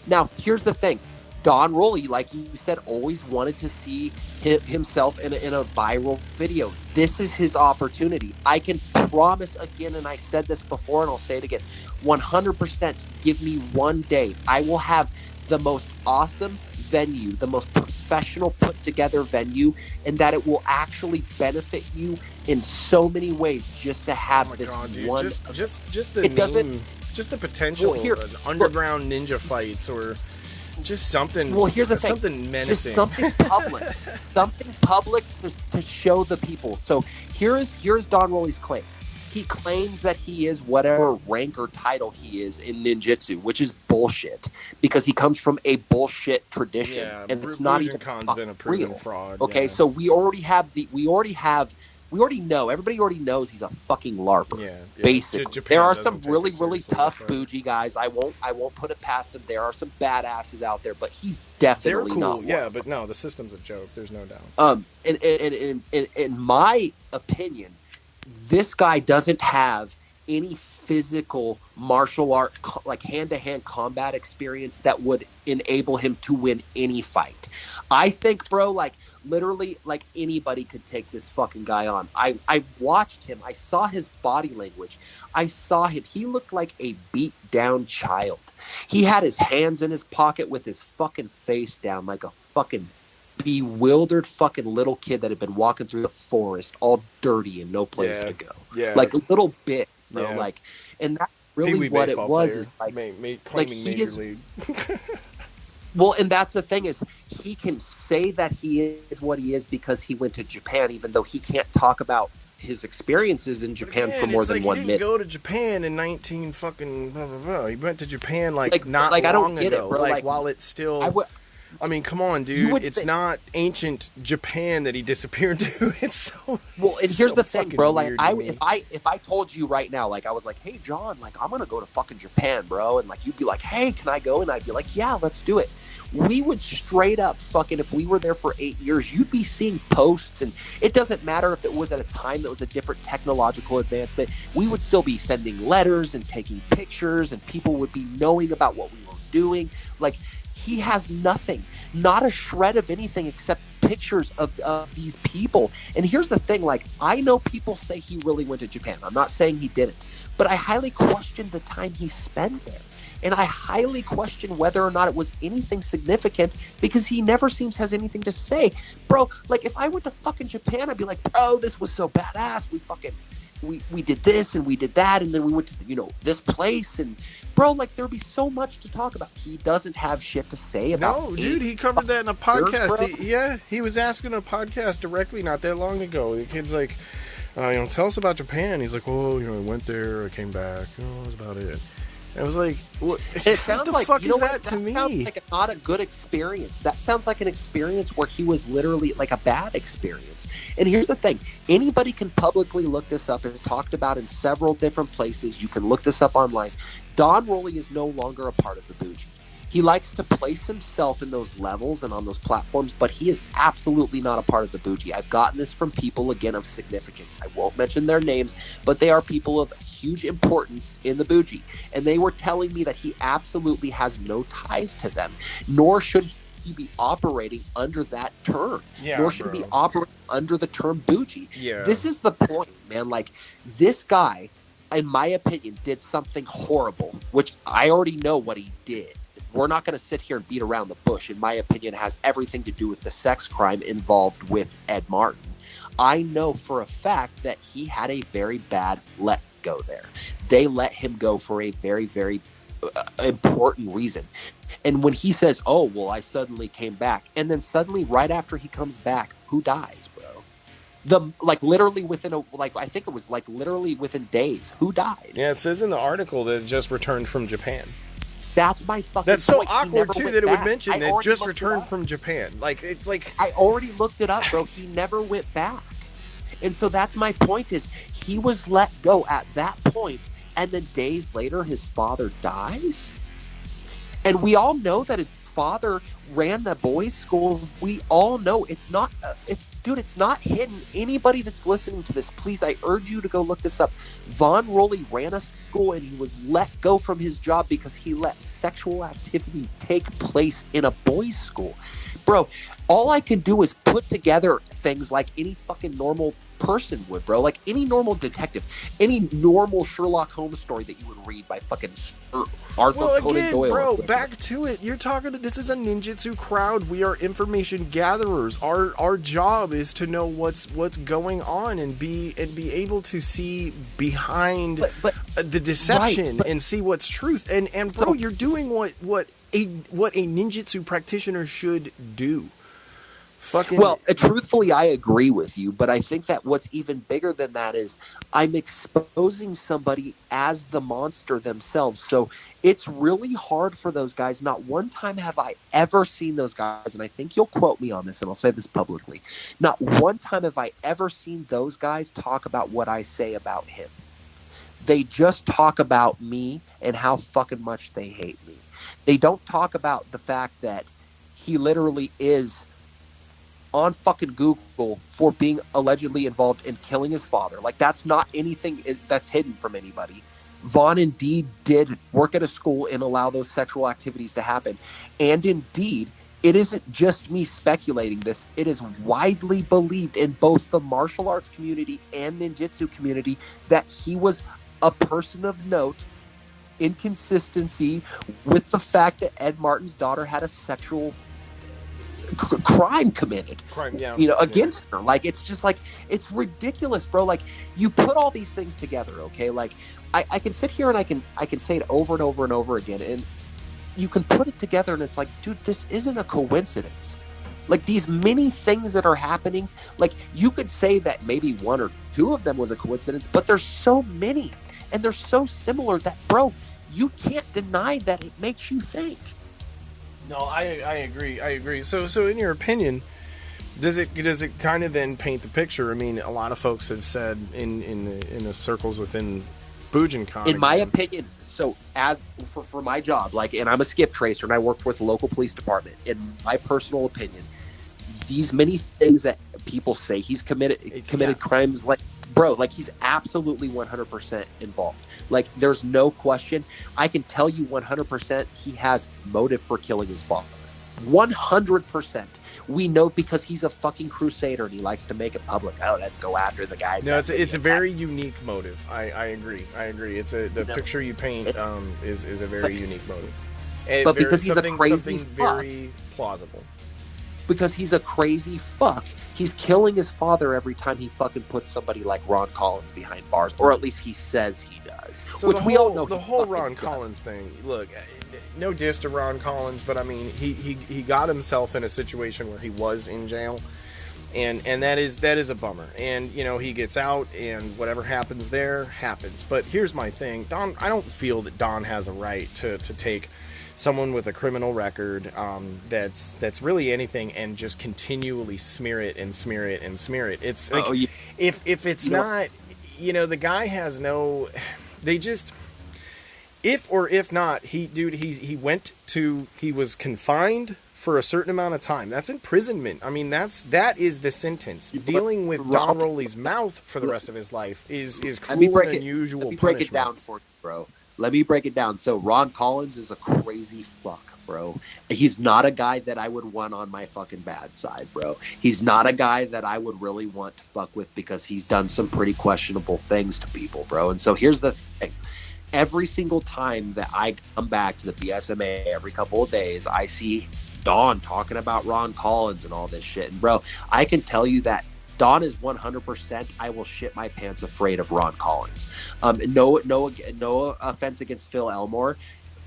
Now, here's the thing. Don Roley, like you said, always wanted to see himself in a viral video. This is his opportunity. I can promise again, and I said this before and I'll say it again, 100% give me one day. I will have the most awesome venue, the most professional put together venue, and that it will actually benefit you in so many ways just to have one. Just the name, just the potential of underground ninja fights or just something. Well, here's the thing. Something menacing. Just something public, to show the people. So here's Don Roley's claim. He claims that he is whatever rank or title he is in ninjutsu, which is bullshit because he comes from a bullshit tradition, and it's not even been a proven fraud. Okay, so we already know. Everybody already knows he's a fucking LARPer. Yeah. Basically, there are some really tough bougie guys. I won't put it past him. There are some badasses out there, but he's definitely cool. not one. Yeah, but no, the system's a joke. There's no doubt. In my opinion, this guy doesn't have any physical martial art, like hand-to-hand combat experience that would enable him to win any fight. I think, bro, like literally, like anybody could take this fucking guy on. I watched him. I saw his body language. I saw him. He looked like a beat-down child. He had his hands in his pocket with his fucking face down like a fucking bewildered fucking little kid that had been walking through the forest all dirty and no place to go. Yeah. Like a little bit, bro. Yeah. Like, and that's really what it was. Player, is like Major League. Well, and that's the thing is he can say that he is what he is because he went to Japan, even though he can't talk about his experiences in Japan for more than 1 minute. He didn't go to Japan in 19 fucking blah, blah, blah. He went to Japan not I don't long get ago. It, bro. Like while it's still. I mean, come on, dude. It's not ancient Japan that he disappeared to. It's so. Well, and here's the thing, bro. Like, if I told you right now, like, I was like, hey, John, like, I'm gonna go to fucking Japan, bro, and like, you'd be like, hey, can I go? And I'd be like, yeah, let's do it. We would straight up fucking, if we were there for 8 years, you'd be seeing posts, and it doesn't matter if it was at a time that was a different technological advancement. We would still be sending letters and taking pictures, and people would be knowing about what we were doing. Like, he has nothing, not a shred of anything except pictures of these people. And here's the thing, like, I know people say he really went to Japan. I'm not saying he didn't, but I highly question the time he spent there. And I highly question whether or not it was anything significant, because he never seems has anything to say. Bro, like, if I went to fucking Japan, I'd be like, bro, this was so badass. We did this and we did that, and then we went to, you know, this place, and bro, like, there'd be so much to talk about. He doesn't have shit to say about. No, dude, he covered that in a podcast. He was asking a podcast directly not that long ago. The kid's like, you know, tell us about Japan. He's like, well, you know, I went there, I came back, you know, that's about it. I was like, what? It sounds the like, fuck you know is what, that to me? Sounds like not a good experience. That sounds like an experience where he was literally like a bad experience. And here's the thing: anybody can publicly look this up. It's talked about in several different places. You can look this up online. Don Rowley is no longer a part of the Bougie. He likes to place himself in those levels and on those platforms, but he is absolutely not a part of the Bougie. I've gotten this from people, again, of significance. I won't mention their names, but they are people of huge importance in the Bougie. And they were telling me that he absolutely has no ties to them, nor should he be operating under that term. Nor should he be operating under the term Bougie. Yeah. This is the point, man. Like, this guy, in my opinion, did something horrible, which I already know what he did. We're not going to sit here and beat around the bush. In my opinion, it has everything to do with the sex crime involved with Ed Martin. I know for a fact that he had a very bad let go there. They let him go for a very, very important reason. And when he says, oh, well, I suddenly came back, and then suddenly right after he comes back, who dies, bro? Literally within I think it was like literally within days, who died? Yeah, it says in the article that it just returned from Japan. That's my fucking That's so point. awkward, too, that it would mention that just returned from Japan. Like, it's like... I already looked it up, bro. He never went back. And so that's my point, is he was let go at that point, and then days later, his father dies? And we all know that his father ran the boys' school. We all know it's not, it's not hidden. Anybody that's listening to this, please, I urge you to go look this up. Von Rowley ran a school, and he was let go from his job because he let sexual activity take place in a boys' school. Bro, all I can do is put together things like any fucking normal person would, bro. Like any normal detective, any normal Sherlock Holmes story that you would read by fucking Arthur Conan Doyle. Bro, back to it. You're talking to, this is a ninjutsu crowd. We are information gatherers. Our job is to know what's going on and be able to see behind the deception, and see what's truth. And bro, you're doing what a ninjutsu practitioner should do. Well, truthfully, I agree with you, but I think that what's even bigger than that is I'm exposing somebody as the monster themselves. So it's really hard for those guys. Not one time have I ever seen those guys, and I think you'll quote me on this, and I'll say this publicly. Not one time have I ever seen those guys talk about what I say about him. They just talk about me and how fucking much they hate me. They don't talk about the fact that he literally is on fucking Google for being allegedly involved in killing his father. Like, that's not anything that's hidden from anybody. Vaughn indeed did work at a school and allow those sexual activities to happen. And indeed, it isn't just me speculating this. It is widely believed in both the martial arts community and ninjutsu community that he was a person of note, inconsistency with the fact that Ed Martin's daughter had a sexual crime committed, against her. Like, it's just like, it's ridiculous, bro. Like, you put all these things together, okay? Like, I can sit here and I can say it over and over and over again, and you can put it together, and it's like, dude, this isn't a coincidence. Like, these many things that are happening, like, you could say that maybe one or two of them was a coincidence, but there's so many, and they're so similar that, bro, you can't deny that it makes you think. No, I agree. So in your opinion, does it kind of then paint the picture? I mean, a lot of folks have said in the circles within Bujinkan. In my opinion, so as for my job, like, and I'm a skip tracer and I work with the local police department. In my personal opinion, these many things that people say he's committed crimes, like, bro, like, he's absolutely 100% involved. Like, there's no question. I can tell you 100% he has motive for killing his father. 100%. We know because he's a fucking crusader and he likes to make it public. Oh, let's go after the guys. No, it's a very unique motive. I agree. It's the picture you paint is a very unique motive. But because he's a crazy something very plausible. Because he's a crazy fuck. He's killing his father every time he fucking puts somebody like Ron Collins behind bars, or at least he says he does. So which we all know the whole Ron Collins thing. Look, no diss to Ron Collins, but I mean, he got himself in a situation where he was in jail, and that is a bummer. And you know, he gets out, and whatever happens there happens. But here's my thing, Don. I don't feel that Don has a right to take someone with a criminal record that's really anything and just continually smear it. It's like, if it's not, you know, the guy has no, they just, if not, he was confined for a certain amount of time. That's imprisonment. I mean, that is the sentence. Dealing with Don Rowley's mouth for the rest of his life is cruel and unusual punishment. Let me break it down for you, bro. Let me break it down. So Ron Collins is a crazy fuck, bro. He's not a guy that I would want on my fucking bad side, bro. He's not a guy that I would really want to fuck with because he's done some pretty questionable things to people, bro. And so here's the thing. Every single time that I come back to the BSMA every couple of days, I see Don talking about Ron Collins and all this shit. And bro, I can tell you that Don is 100%. I will shit my pants afraid of Ron Collins. No offense against Phil Elmore.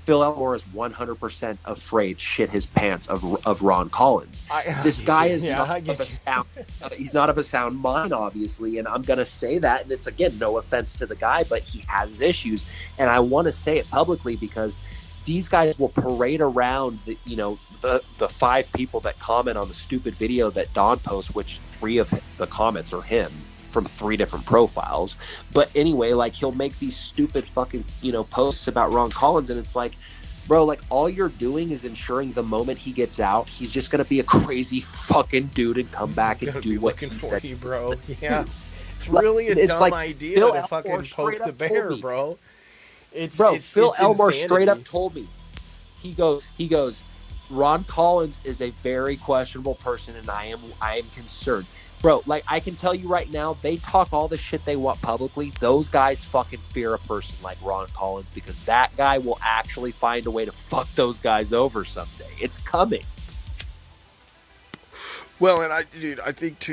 Phil Elmore is 100% afraid shit his pants of Ron Collins. This guy is not of a sound. He's not of a sound mind, obviously, and I'm gonna say that. And it's again no offense to the guy, but he has issues, and I want to say it publicly because these guys will parade around the 5 people that comment on the stupid video that Don posts, which 3 of the comments are him from 3 different profiles. But anyway, like, he'll make these stupid fucking, posts about Ron Collins, and it's like, bro, like, all you're doing is ensuring the moment he gets out, he's just going to be a crazy fucking dude and come back and do what he said. You, bro. Yeah. It's really a dumb idea Phil to fucking poke the bear, bro. Phil Elmore straight up told me. He goes, Ron Collins is a very questionable person, and I am concerned. Bro, like, I can tell you right now, they talk all the shit they want publicly. Those guys fucking fear a person like Ron Collins because that guy will actually find a way to fuck those guys over someday. It's coming. Well, and I think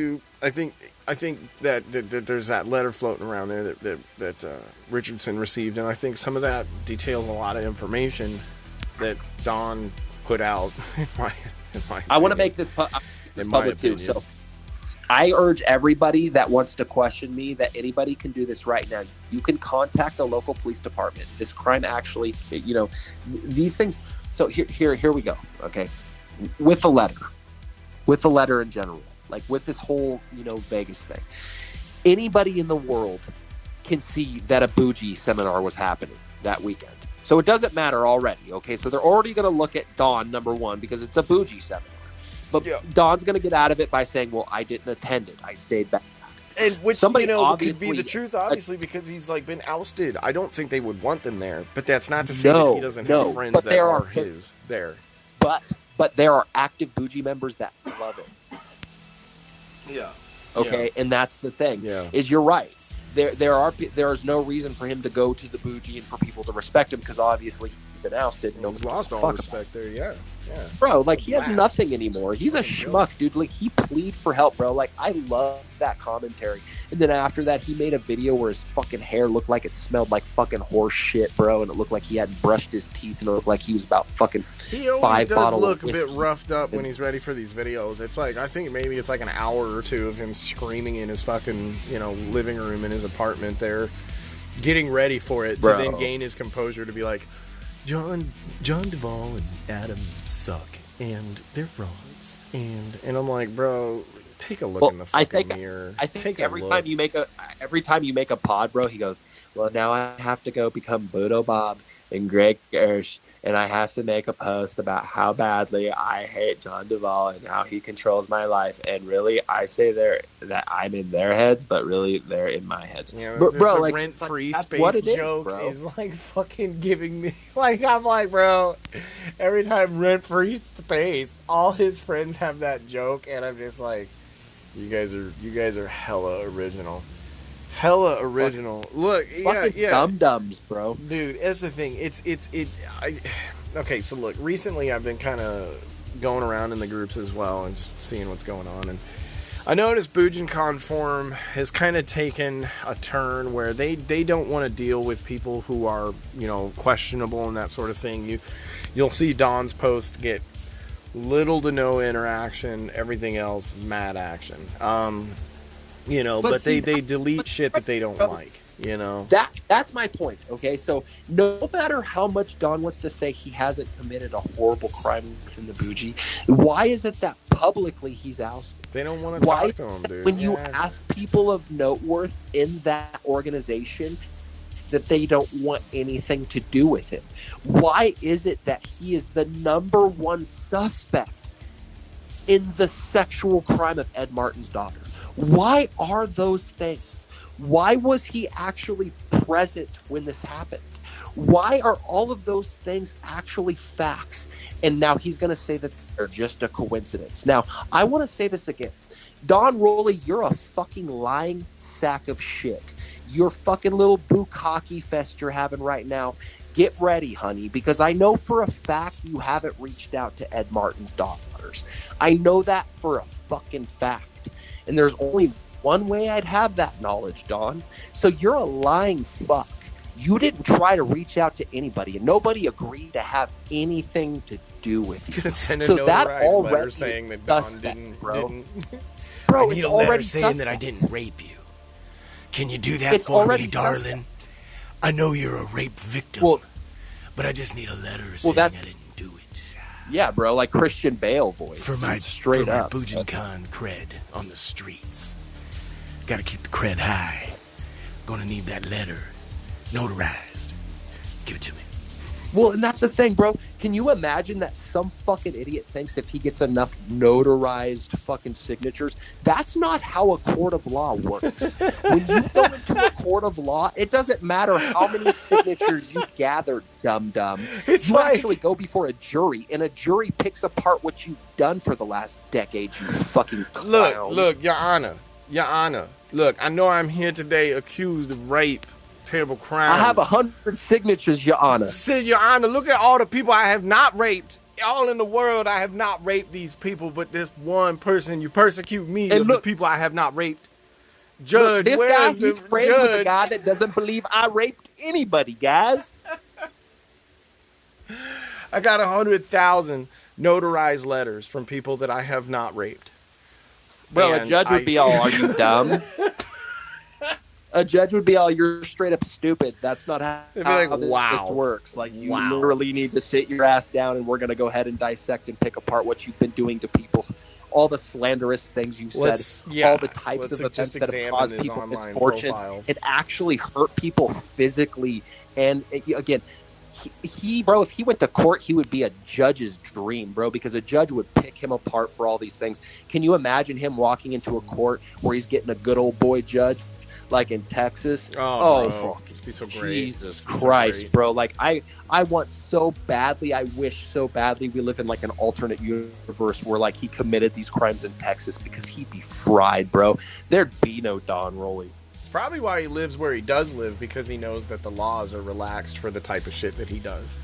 that there's that letter floating around there that Richardson received, and I think some of that details a lot of information that Don put out. In my I want to make this public too. So I urge everybody that wants to question me that anybody can do this right now. You can contact the local police department. This crime actually, these things. So here we go. Okay, with the letter in general, like with this whole Vegas thing, anybody in the world can see that a bougie seminar was happening that weekend. So it doesn't matter already. Okay, so they're already going to look at Don, number one, because it's a bougie seminar. But Don's going to get out of it by saying, well, I didn't attend it. I stayed back. And which, could be the truth, obviously, because he's, like, been ousted. I don't think they would want them there. But that's not to say that he doesn't have friends that are his there. But there are active bougie members that love it. Yeah. Okay, and that's the thing. Yeah. Is you're right. There is no reason for him to go to the bougie and for people to respect him because obviously he's been ousted. And he's lost all respect there. Yeah. Bro, like, he has nothing anymore. He's a schmuck, dude. Like, he plead for help, bro. Like, I love that commentary. And then after that, he made a video where his fucking hair looked like it smelled like fucking horse shit, bro. And it looked like he hadn't brushed his teeth, and it looked like he was about fucking 5 bottles. He always does look a bit roughed up when he's ready for these videos. It's like, I think maybe it's like an hour or 2 of him screaming in his fucking, living room in his apartment there, getting ready for it to then gain his composure to be like, Jon Duvall and Adam suck, and they're frauds, and I'm like, bro, take a look in the fucking mirror. I think every time you make a pod, bro, he goes, well, now I have to go become Bodo Bob and Greg Gersh, and I have to make a post about how badly I hate Jon Duvall and how he controls my life. And really, I say that I'm in their heads, but really, they're in my heads. Yeah, bro, the like rent-free that's space what it joke bro. is like fucking giving me like I'm like, bro. Every time rent-free space, all his friends have that joke, and I'm just like, you guys are hella original. Hella original. Look, yeah. Dum-dums, bro. Dude, that's the thing. Okay, so look, recently I've been kind of going around in the groups as well and just seeing what's going on. And I noticed Bujinkan Forum has kind of taken a turn where they don't want to deal with people who are, questionable and that sort of thing. You'll see Don's post get little to no interaction, everything else mad action. But they delete shit that they don't like, That's my point, okay? So no matter how much Don wants to say he hasn't committed a horrible crime within the Bougie, why is it that publicly he's ousted? They don't want to talk to him, dude. When you ask people of note worth in that organization that they don't want anything to do with him, why is it that he is the number one suspect in the sexual crime of Ed Martin's daughter? Why are those things? Why was he actually present when this happened? Why are all of those things actually facts? And now he's going to say that they're just a coincidence. Now, I want to say this again. Don Rowley, you're a fucking lying sack of shit. Your fucking little bukkake fest you're having right now. Get ready, honey, because I know for a fact you haven't reached out to Ed Martin's daughters. I know that for a fucking fact. And there's only one way I'd have that knowledge, Don. So you're a lying fuck. You didn't try to reach out to anybody, and nobody agreed to have anything to do with you. You're gonna send a so notarized that already letter saying that Don didn't. Bro, I need it's a letter already saying suspect. that I didn't rape you. Can you do that It's for already me, darling? suspect. I know you're a rape victim, but I just need a letter saying I didn't do it. Yeah, bro, like Christian Bale voice. For my up. Bujinkan cred on the streets. Gotta keep the cred high. Gonna need that letter notarized. Give it to me. Well, and that's the thing, bro. Can you imagine that some fucking idiot thinks if he gets enough notarized fucking signatures? That's not how a court of law works. When you go into a court of law, it doesn't matter how many signatures you gather, dum-dum. It's you like... actually go before a jury, and a jury picks apart what you've done for the last decade, you fucking clown. Look, Your Honor. Look, I know I'm here today accused of rape. Terrible crimes. I have 100 signatures, Your Honor. Your Honor, look at all the people I have not raped. All in the world, I have not raped these people, but this one person, you persecute me and of look, the people I have not raped. Judge, this where guy, is the he's friends judge? with a guy that doesn't believe I raped anybody, guys. I got 100,000 notarized letters from people that I have not raped. Bro, And a judge would be all, are you dumb? A judge would be all, you're straight up stupid. That's not how this works. Like, you literally need to sit your ass down, and we're going to go ahead and dissect and pick apart what you've been doing to people. All the slanderous things you said, all the types of events that have caused people misfortune. It actually hurt people physically. And again, bro, if he went to court, he would be a judge's dream, bro, because a judge would pick him apart for all these things. Can you imagine him walking into a court where he's getting a good old boy judge? Like in Texas. Fuck. It'd be so great. Jesus Christ, bro. Like, I want so badly, I wish so badly we live in like an alternate universe where like he committed these crimes in Texas, because he'd be fried, bro. There'd be no Don Rowley. It's probably why he lives where he does live, because he knows that the laws are relaxed for the type of shit that he does.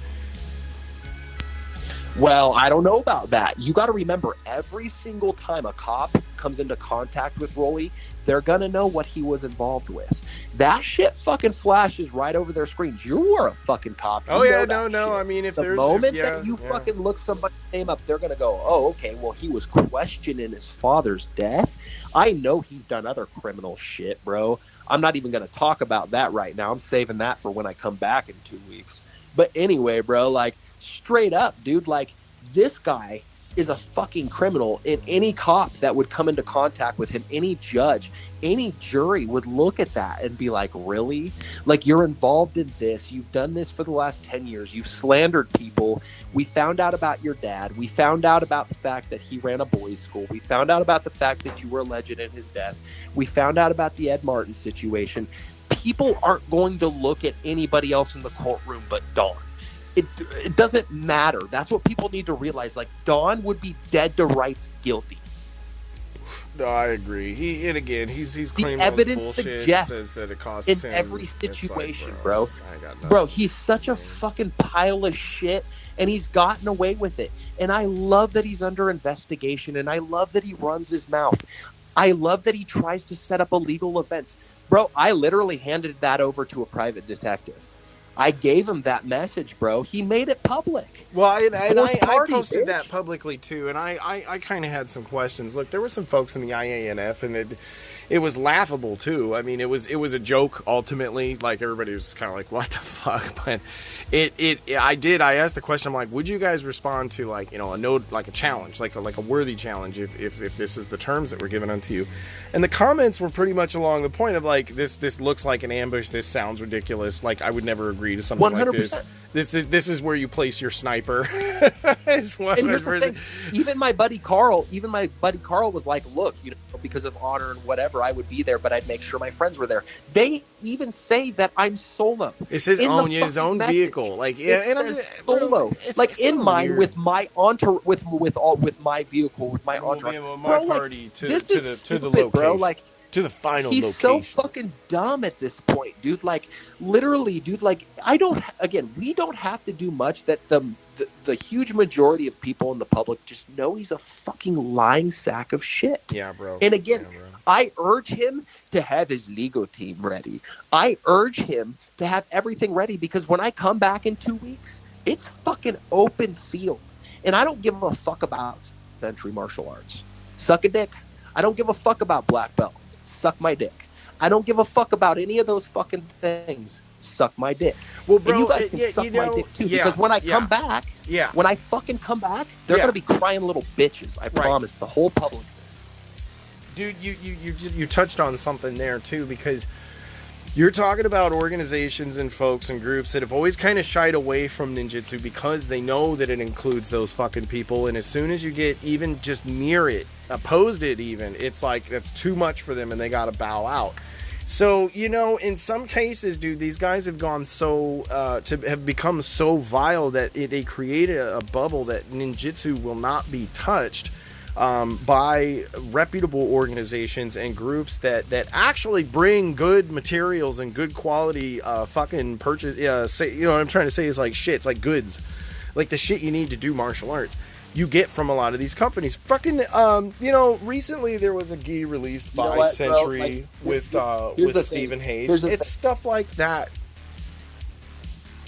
Well, I don't know about that. You got to remember, every single time a cop comes into contact with Rowley, they're going to know what he was involved with. That shit fucking flashes right over their screens. You are a fucking cop. Oh, yeah, no. I mean, if the there's... moment that you fucking look somebody's name up, they're going to go, oh, okay, well, he was questioning his father's death. I know he's done other criminal shit, bro. I'm not even going to talk about that right now. I'm saving that for when I come back in 2 weeks. But anyway, bro, like, straight up, dude, like, this guy is a fucking criminal, and any cop that would come into contact with him, any judge, any jury would look at that and be like, really? Like, you're involved in this. You've done this for the last 10 years. You've slandered people. We found out about your dad. We found out about the fact that he ran a boys' school. We found out about the fact that you were a legend in his death. We found out about the Ed Martin situation. People aren't going to look at anybody else in the courtroom but Don. It doesn't matter. That's what people need to realize. Like, Don would be dead to rights guilty. No, I agree. He's claiming the evidence bullshit, suggests says that it costs in him. every situation, like, bro. Bro, he's such a fucking pile of shit, and he's gotten away with it. And I love that he's under investigation, and I love that he runs his mouth. I love that he tries to set up illegal events. Bro, I literally handed that over to a private detective. I gave him that message, bro. He made it public. Well, I posted bitch. that publicly, too, and I kind of had some questions. Look, there were some folks in the IANF, and it was laughable, too. I mean, it was a joke, ultimately. Like, everybody was kind of like, what the fuck? But I asked the question, I'm like, would you guys respond to, like, you know, a challenge, like a worthy challenge, if this is the terms that were given unto you? And the comments were pretty much along the point of, like, this looks like an ambush, this sounds ridiculous, like, I would never agree to something 100%. like this. This is where you place your sniper. And here's the thing, even my buddy Carl was like, look, you know, because of honor and whatever, I would be there, but I'd make sure my friends were there. They even say that I'm solo. It says own his own vehicle. Like, yeah, it and says solo. Like, in mine, weird. With my with my vehicle, with my entourage. My party to the location. Bro. Like, to the final location. He's so fucking dumb at this point, dude. Like, literally, dude, like, we don't have to do much. That the huge majority of people in the public just know he's a fucking lying sack of shit. Yeah, bro. And again, I urge him to have his legal team ready. I urge him to have everything ready, because when I come back in 2 weeks, it's fucking open field. And I don't give a fuck about Century Martial Arts. Suck a dick. I don't give a fuck about black belt. Suck my dick. I don't give a fuck about any of those fucking things. Suck my dick. Well, bro, and you guys can suck my dick too, because when I come back, when I fucking come back, they're gonna be crying little bitches. I promise the whole public this. Dude, you touched on something there too, because you're talking about organizations and folks and groups that have always kind of shied away from ninjutsu because they know that it includes those fucking people, and as soon as you get even just near it, opposed it even, it's like that's too much for them and they gotta bow out. So, you know, in some cases, dude, these guys have gone have become so vile that they created a bubble that ninjutsu will not be touched by reputable organizations and groups that actually bring good materials and good quality fucking purchase. You know what I'm trying to say is like shit. It's like goods, like the shit you need to do martial arts. You get from a lot of these companies. Fucking, you know, recently there was a gi released by Century with Stephen Hayes. It's stuff like that.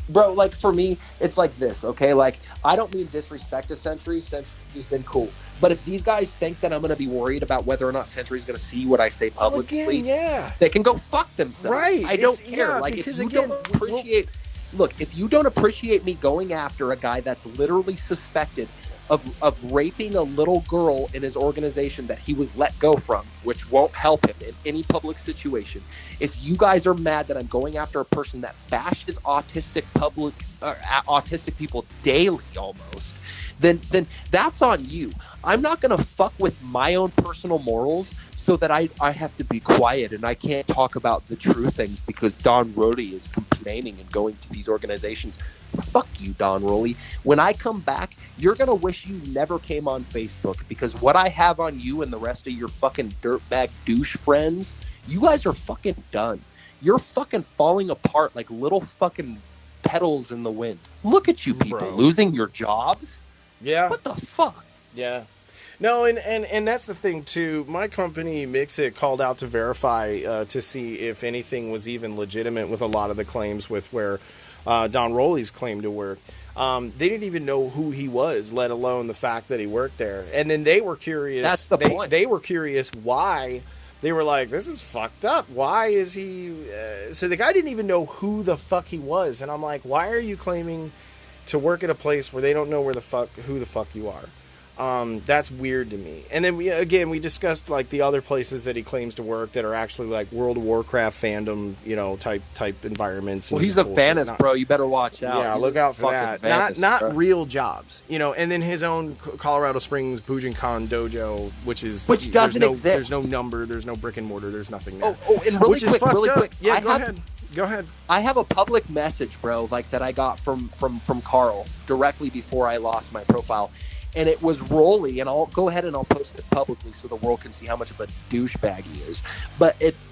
Bro, like, for me, it's like this, okay? Like, I don't mean disrespect to Century. Century's been cool. But if these guys think that I'm going to be worried about whether or not Century's going to see what I say publicly, they can go fuck themselves. Right. I don't care. Like, if you don't appreciate... Look, if you don't appreciate me going after a guy that's literally suspected of raping a little girl in his organization that he was let go from, which won't help him in any public situation. If you guys are mad that I'm going after a person that bashes autistic people daily almost, then that's on you. I'm not going to fuck with my own personal morals so that I have to be quiet and I can't talk about the true things because Don Rody is complaining and going to these organizations. Fuck you, Don Rowley. When I come back, you're going to wish you never came on Facebook, because what I have on you and the rest of your fucking dirtbag douche friends, you guys are fucking done. You're fucking falling apart like little fucking petals in the wind. Look at you people, losing your jobs. Yeah. What the fuck? Yeah. No, and that's the thing, too. My company, Mixit, called out to verify to see if anything was even legitimate with a lot of the claims with where Don Rowley's claimed to work. They didn't even know who he was, let alone the fact that he worked there. And then they were curious. That's the point. They were curious why. They were like, this is fucked up. Why is he... So the guy didn't even know who the fuck he was. And I'm like, why are you claiming to work at a place where they don't know who the fuck you are? That's weird to me. And then we discussed like the other places that he claims to work that are actually like World of Warcraft fandom, type environments. Well, he's a fanist, bro. You better watch out. Yeah, he's look out for that. Vanist, not real jobs, And then his own Colorado Springs Bujinkan dojo, which doesn't exist. There's no number. There's no brick and mortar. There's nothing there. And really quick. Yeah, go ahead. I have a public message, bro, like that I got from Carl directly before I lost my profile. And it was Rolly, and I'll go ahead and I'll post it publicly so the world can see how much of a douchebag he is. But it's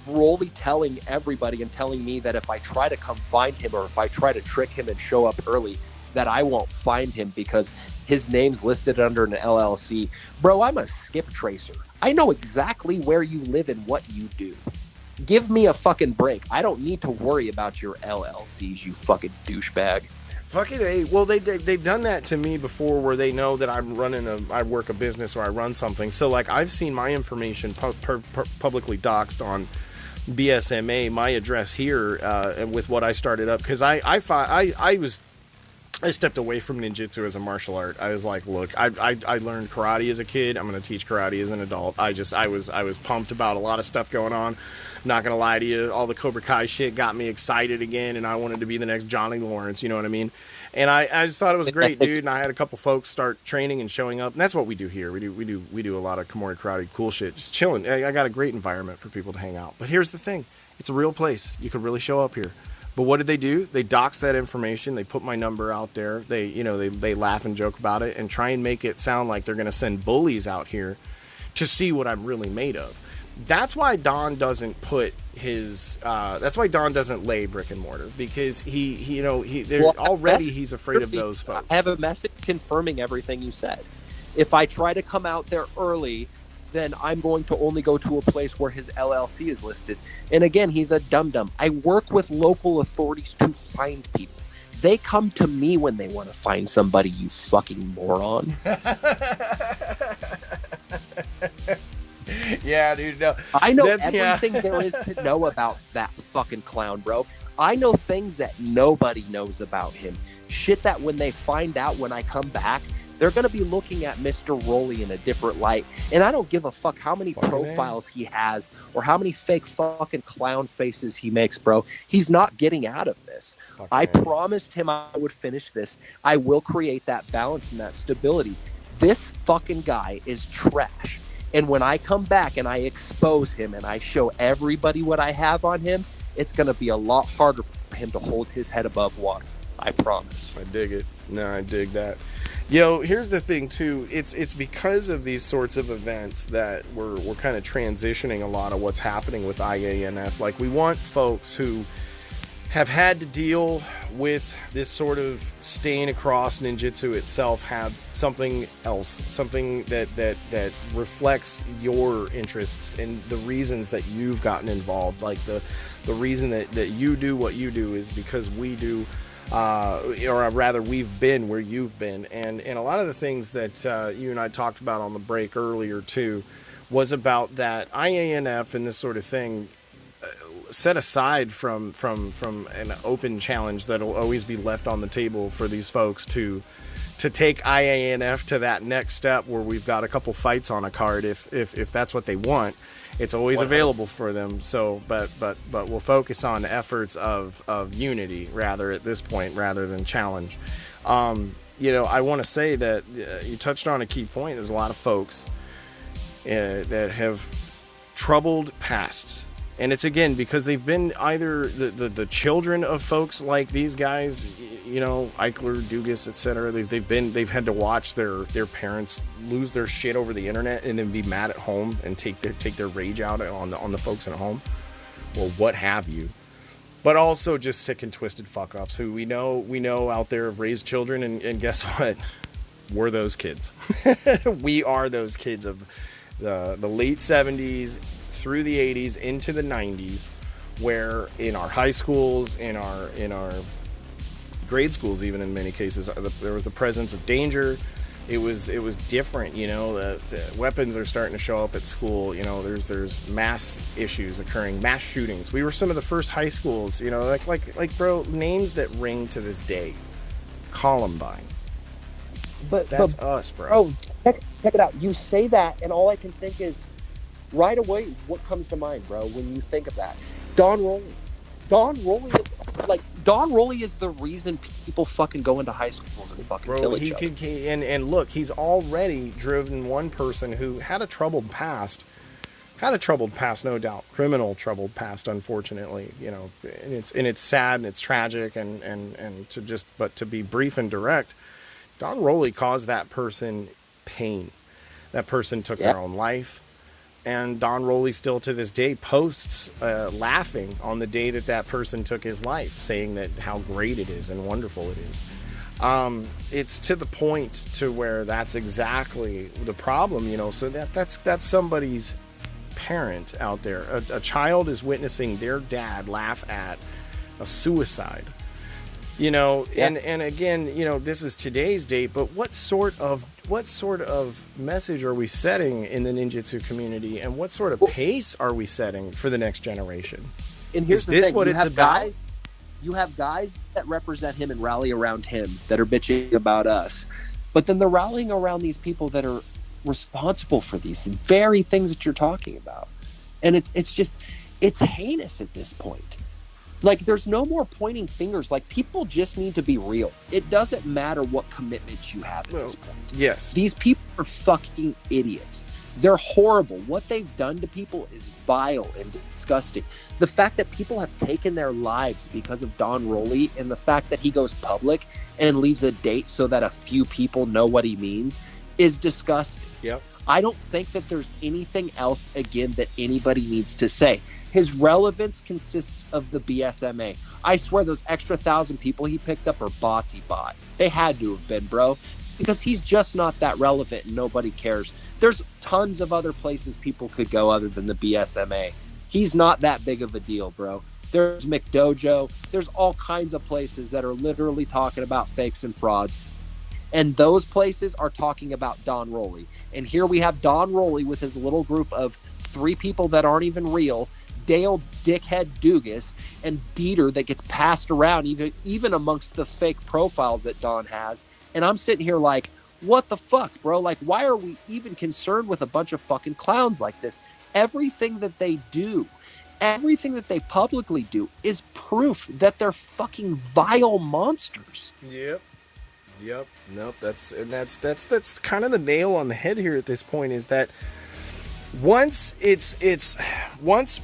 Rolly telling everybody and telling me that if I try to come find him or if I try to trick him and show up early, that I won't find him because his name's listed under an LLC. Bro, I'm a skip tracer. I know exactly where you live and what you do. Give me a fucking break. I don't need to worry about your LLCs, you fucking douchebag. Fucking A. Well, they've done that to me before where they know that I work a business or I run something. So, like, I've seen my information publicly doxed on BSMA, my address here, with what I started up. Because I stepped away from ninjutsu as a martial art. I was like, look, I learned karate as a kid. I'm going to teach karate as an adult. I was pumped about a lot of stuff going on. Not gonna lie to you, all the Cobra Kai shit got me excited again, and I wanted to be the next Johnny Lawrence, you know what I mean? And I just thought it was great, dude. And I had a couple folks start training and showing up, and that's what we do here. We do a lot of Kimura karate, cool shit, just chilling. I got a great environment for people to hang out. But here's the thing: it's a real place. You could really show up here. But what did they do? They doxed that information. They put my number out there. They laugh and joke about it and try and make it sound like they're gonna send bullies out here to see what I'm really made of. That's why Don doesn't put his. That's why Don doesn't lay brick and mortar, because he's afraid of those folks. I have a message confirming everything you said. If I try to come out there early, then I'm going to only go to a place where his LLC is listed. And again, he's a dum-dum. I work with local authorities to find people. They come to me when they want to find somebody, you fucking moron. Yeah, dude, no. I know everything there is to know about that fucking clown, bro. I know things that nobody knows about him. Shit that when they find out when I come back, they're going to be looking at Mr. Rolly in a different light. And I don't give a fuck how many profiles he has or how many fake fucking clown faces he makes, bro. He's not getting out of this. I promised him I would finish this. I will create that balance and that stability. This fucking guy is trash. And when I come back and I expose him and I show everybody what I have on him, it's going to be a lot harder for him to hold his head above water. I promise. I dig it. No, I dig that. Yo, here's the thing, too. It's because of these sorts of events that we're kind of transitioning a lot of what's happening with IANF. Like, we want folks who have had to deal with this sort of stain across ninjutsu itself have something else, something that reflects your interests and the reasons that you've gotten involved. Like the reason that you do what you do is because we do, or rather we've been where you've been. And a lot of the things that you and I talked about on the break earlier too was about that IANF and this sort of thing set aside from an open challenge that'll always be left on the table for these folks to take IANF to that next step where we've got a couple fights on a card if that's what they want. It's always available for them. So but we'll focus on efforts of unity rather at this point rather than challenge. I want to say that you touched on a key point. There's a lot of folks that have troubled pasts. And it's, again, because they've been either the children of folks like these guys, Eichler, Dugas, etc. They've had to watch their parents lose their shit over the internet and then be mad at home and take their rage out on the folks at home, or what have you. But also just sick and twisted fuck ups who we know out there have raised children, and guess what? We're those kids. We are those kids of the late 70s. Through the 80s into the 90s, where in our high schools, in our grade schools, even in many cases, there was the presence of danger. It was different, the weapons are starting to show up at school. There's mass issues occurring, mass shootings. We were some of the first high schools, like bro, names that ring to this day. Columbine. That's us, bro. Oh, check it out. You say that, and all I can think is, right away, what comes to mind, bro, when you think of that? Don Roley. Don Roley is the reason people fucking go into high schools and fucking kill each other. And look, he's already driven one person who had a troubled past. No doubt, criminal troubled past, unfortunately, and it's sad and it's tragic and to be brief and direct, Don Roley caused that person pain. That person took their own life. And Don Roley still to this day posts laughing on the day that person took his life, saying that how great it is and wonderful it is. It's to the point to where that's exactly the problem, so that's somebody's parent out there. A child is witnessing their dad laugh at a suicide. And again, this is today's date, but what sort of message are we setting in the ninjutsu community, and what sort of pace are we setting for the next generation? And here's the thing, what it's about? You have guys that represent him and rally around him that are bitching about us, but then they're rallying around these people that are responsible for these very things that you're talking about, and it's heinous at this point. Like, there's no more pointing fingers. Like, people just need to be real. It doesn't matter what commitments you have at this point. Yes. These people are fucking idiots. They're horrible. What they've done to people is vile and disgusting. The fact that people have taken their lives because of Don Roley, and the fact that he goes public and leaves a date so that a few people know what he means, is disgusting. Yep. I don't think that there's anything else, again, that anybody needs to say. His relevance consists of the BSMA. I swear those extra 1,000 people he picked up are bots he bought. They had to have been, bro, because he's just not that relevant and nobody cares. There's tons of other places people could go other than the BSMA. He's not that big of a deal, bro. There's McDojo. There's all kinds of places that are literally talking about fakes and frauds. And those places are talking about Don Roley. And here we have Don Roley with his little group of 3 people that aren't even real, Dale Dickhead Dugas, and Dieter that gets passed around even amongst the fake profiles that Don has. And I'm sitting here like, what the fuck, bro? Like, why are we even concerned with a bunch of fucking clowns like this? Everything that they do, everything that they publicly do is proof that they're fucking vile monsters. Yep. Nope. That's kind of the nail on the head here at this point, is that once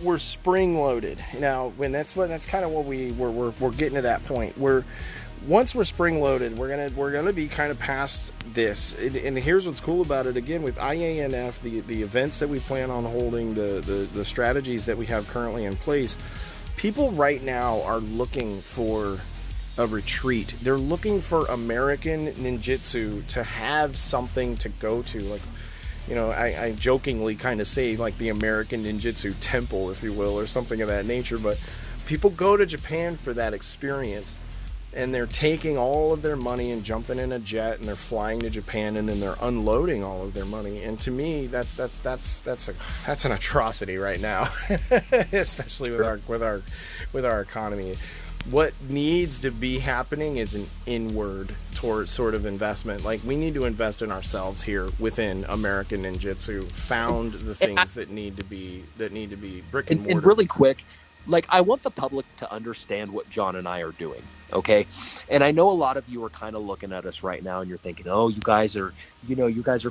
we're spring loaded. Now, that's kind of what we're getting to that point where once we're spring loaded, we're gonna be kind of past this. And here's what's cool about it. Again, with IANF, the events that we plan on holding, the strategies that we have currently in place, people right now are looking for a retreat. They're looking for American ninjutsu to have something to go to. Like, I jokingly kind of say like the American ninjutsu temple, if you will, or something of that nature. But people go to Japan for that experience, and they're taking all of their money and jumping in a jet, and they're flying to Japan, and then they're unloading all of their money. And to me, that's an atrocity right now, especially with our economy. What needs to be happening is an inward toward sort of investment. Like, we need to invest in ourselves here within American ninjutsu. Found the things that need to be brick and mortar. And really quick, like, I want the public to understand what Jon and I are doing, okay? And I know a lot of you are kind of looking at us right now and you're thinking, oh, you guys are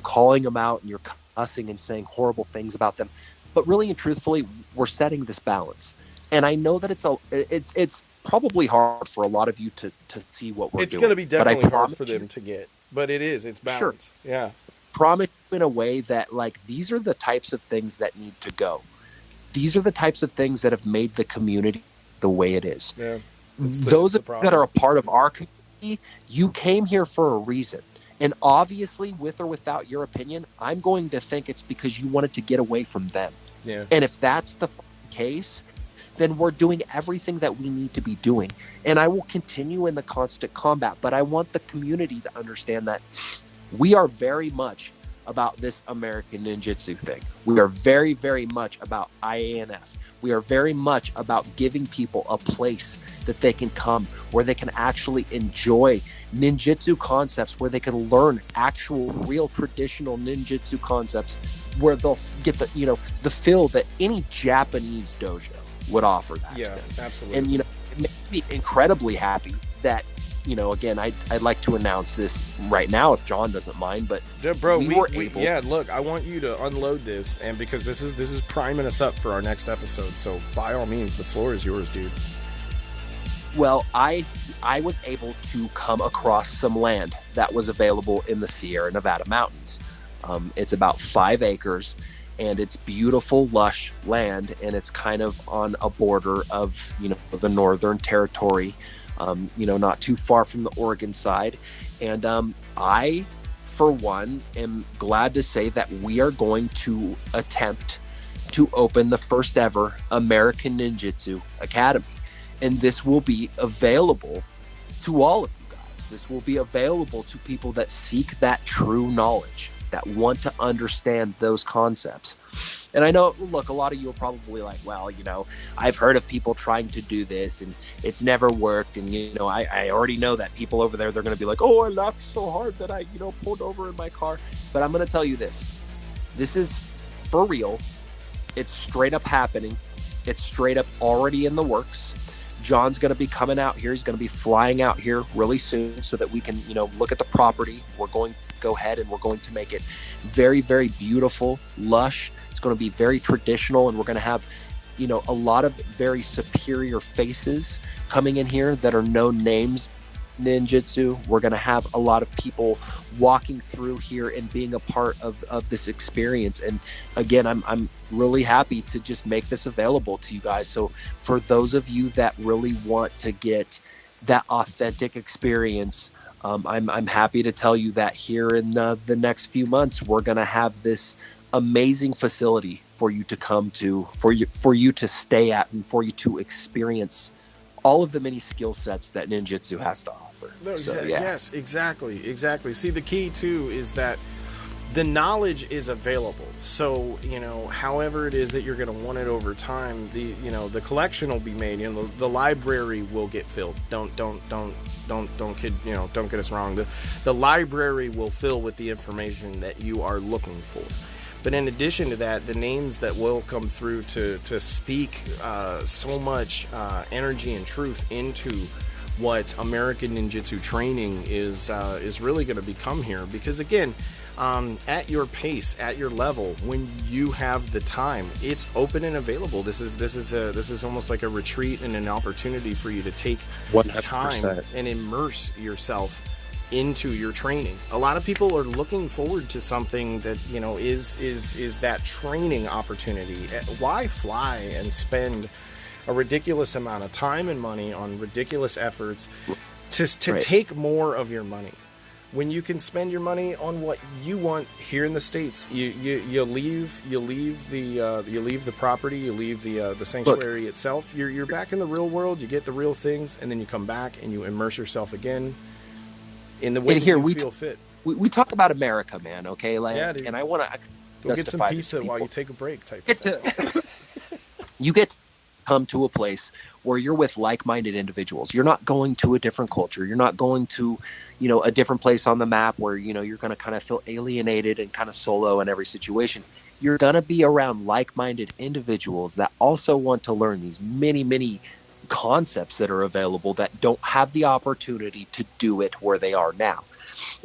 calling them out and you're cussing and saying horrible things about them. But really and truthfully, we're setting this balance. And I know that it's probably hard for a lot of you to see what we're doing. It's going to be definitely hard for them to get, but it's balance. Sure. Yeah. Promise in a way that, like, these are the types of things that need to go. These are the types of things that have made the community the way it is. Yeah. Those that are a part of our community, you came here for a reason. And obviously, with or without your opinion, I'm going to think it's because you wanted to get away from them. Yeah. And if that's the case, then we're doing everything that we need to be doing. And I will continue in the constant combat, but I want the community to understand that we are very much about this American ninjutsu thing. We are very, very much about IANF. We are very much about giving people a place that they can come where they can actually enjoy ninjutsu concepts where they can learn actual, real, traditional ninjutsu concepts, where they'll get the feel that any Japanese dojo would offer that. Yeah, absolutely. And it makes me incredibly happy that, again, I'd like to announce this right now if Jon doesn't mind, but bro, look, I want you to unload this, and because this is priming us up for our next episode, so by all means, the floor is yours, dude. Well, I was able to come across some land that was available in the Sierra Nevada mountains. It's about 5 acres, and it's beautiful, lush land, and it's kind of on a border of, the Northern Territory, not too far from the Oregon side. And I, for one, am glad to say that we are going to attempt to open the first ever American Ninjutsu Academy. And this will be available to all of you guys. This will be available to people that seek that true knowledge, that want to understand those concepts. And I know, look, a lot of you are probably like, well, I've heard of people trying to do this and it's never worked. And, I already know that people over there, they're going to be like, oh, I laughed so hard that I, pulled over in my car. But I'm going to tell you this. This is for real. It's straight up happening. It's straight up already in the works. Jon's going to be coming out here. He's going to be flying out here really soon so that we can, look at the property. We're going to go ahead and we're going to make it very, very beautiful, lush. It's going to be very traditional, and we're going to have, a lot of very superior faces coming in here that are known names ninjutsu. We're going to have a lot of people walking through here and being a part of this experience. And again, I'm really happy to just make this available to you guys. So for those of you that really want to get that authentic experience, I'm happy to tell you that here in the next few months, we're going to have this amazing facility for you to come to, for you to stay at, and for you to experience all of the many skill sets that ninjutsu has to offer. No, so, yeah. Yes, exactly. See, the key too is that the knowledge is available. So, however it is that you're going to want it over time, the collection will be made. The library will get filled. Don't get us wrong. The library will fill with the information that you are looking for. But in addition to that, the names that will come through to speak so much energy and truth into what American Ninjutsu training is really going to become here. Because again, at your pace, at your level, when you have the time, it's open and available. This is almost like a retreat and an opportunity for you to take 100%. time and immerse yourself into your training. A lot of people are looking forward to something that is that training opportunity. Why fly and spend a ridiculous amount of time and money on ridiculous efforts to take more of your money when you can spend your money on what you want here in the States? You leave the property, you leave the sanctuary itself. You're back in the real world. You get the real things, and then you come back and you immerse yourself again in the way that you feel fit. We talk about America, man. Okay, yeah, dude. And I want to go get some pizza while you take a break. You get to come to a place where you're with like-minded individuals. You're not going to a different culture. You're not going to, a different place on the map where you're going to kind of feel alienated and kind of solo in every situation. You're going to be around like-minded individuals that also want to learn these many, many concepts that are available that don't have the opportunity to do it where they are now.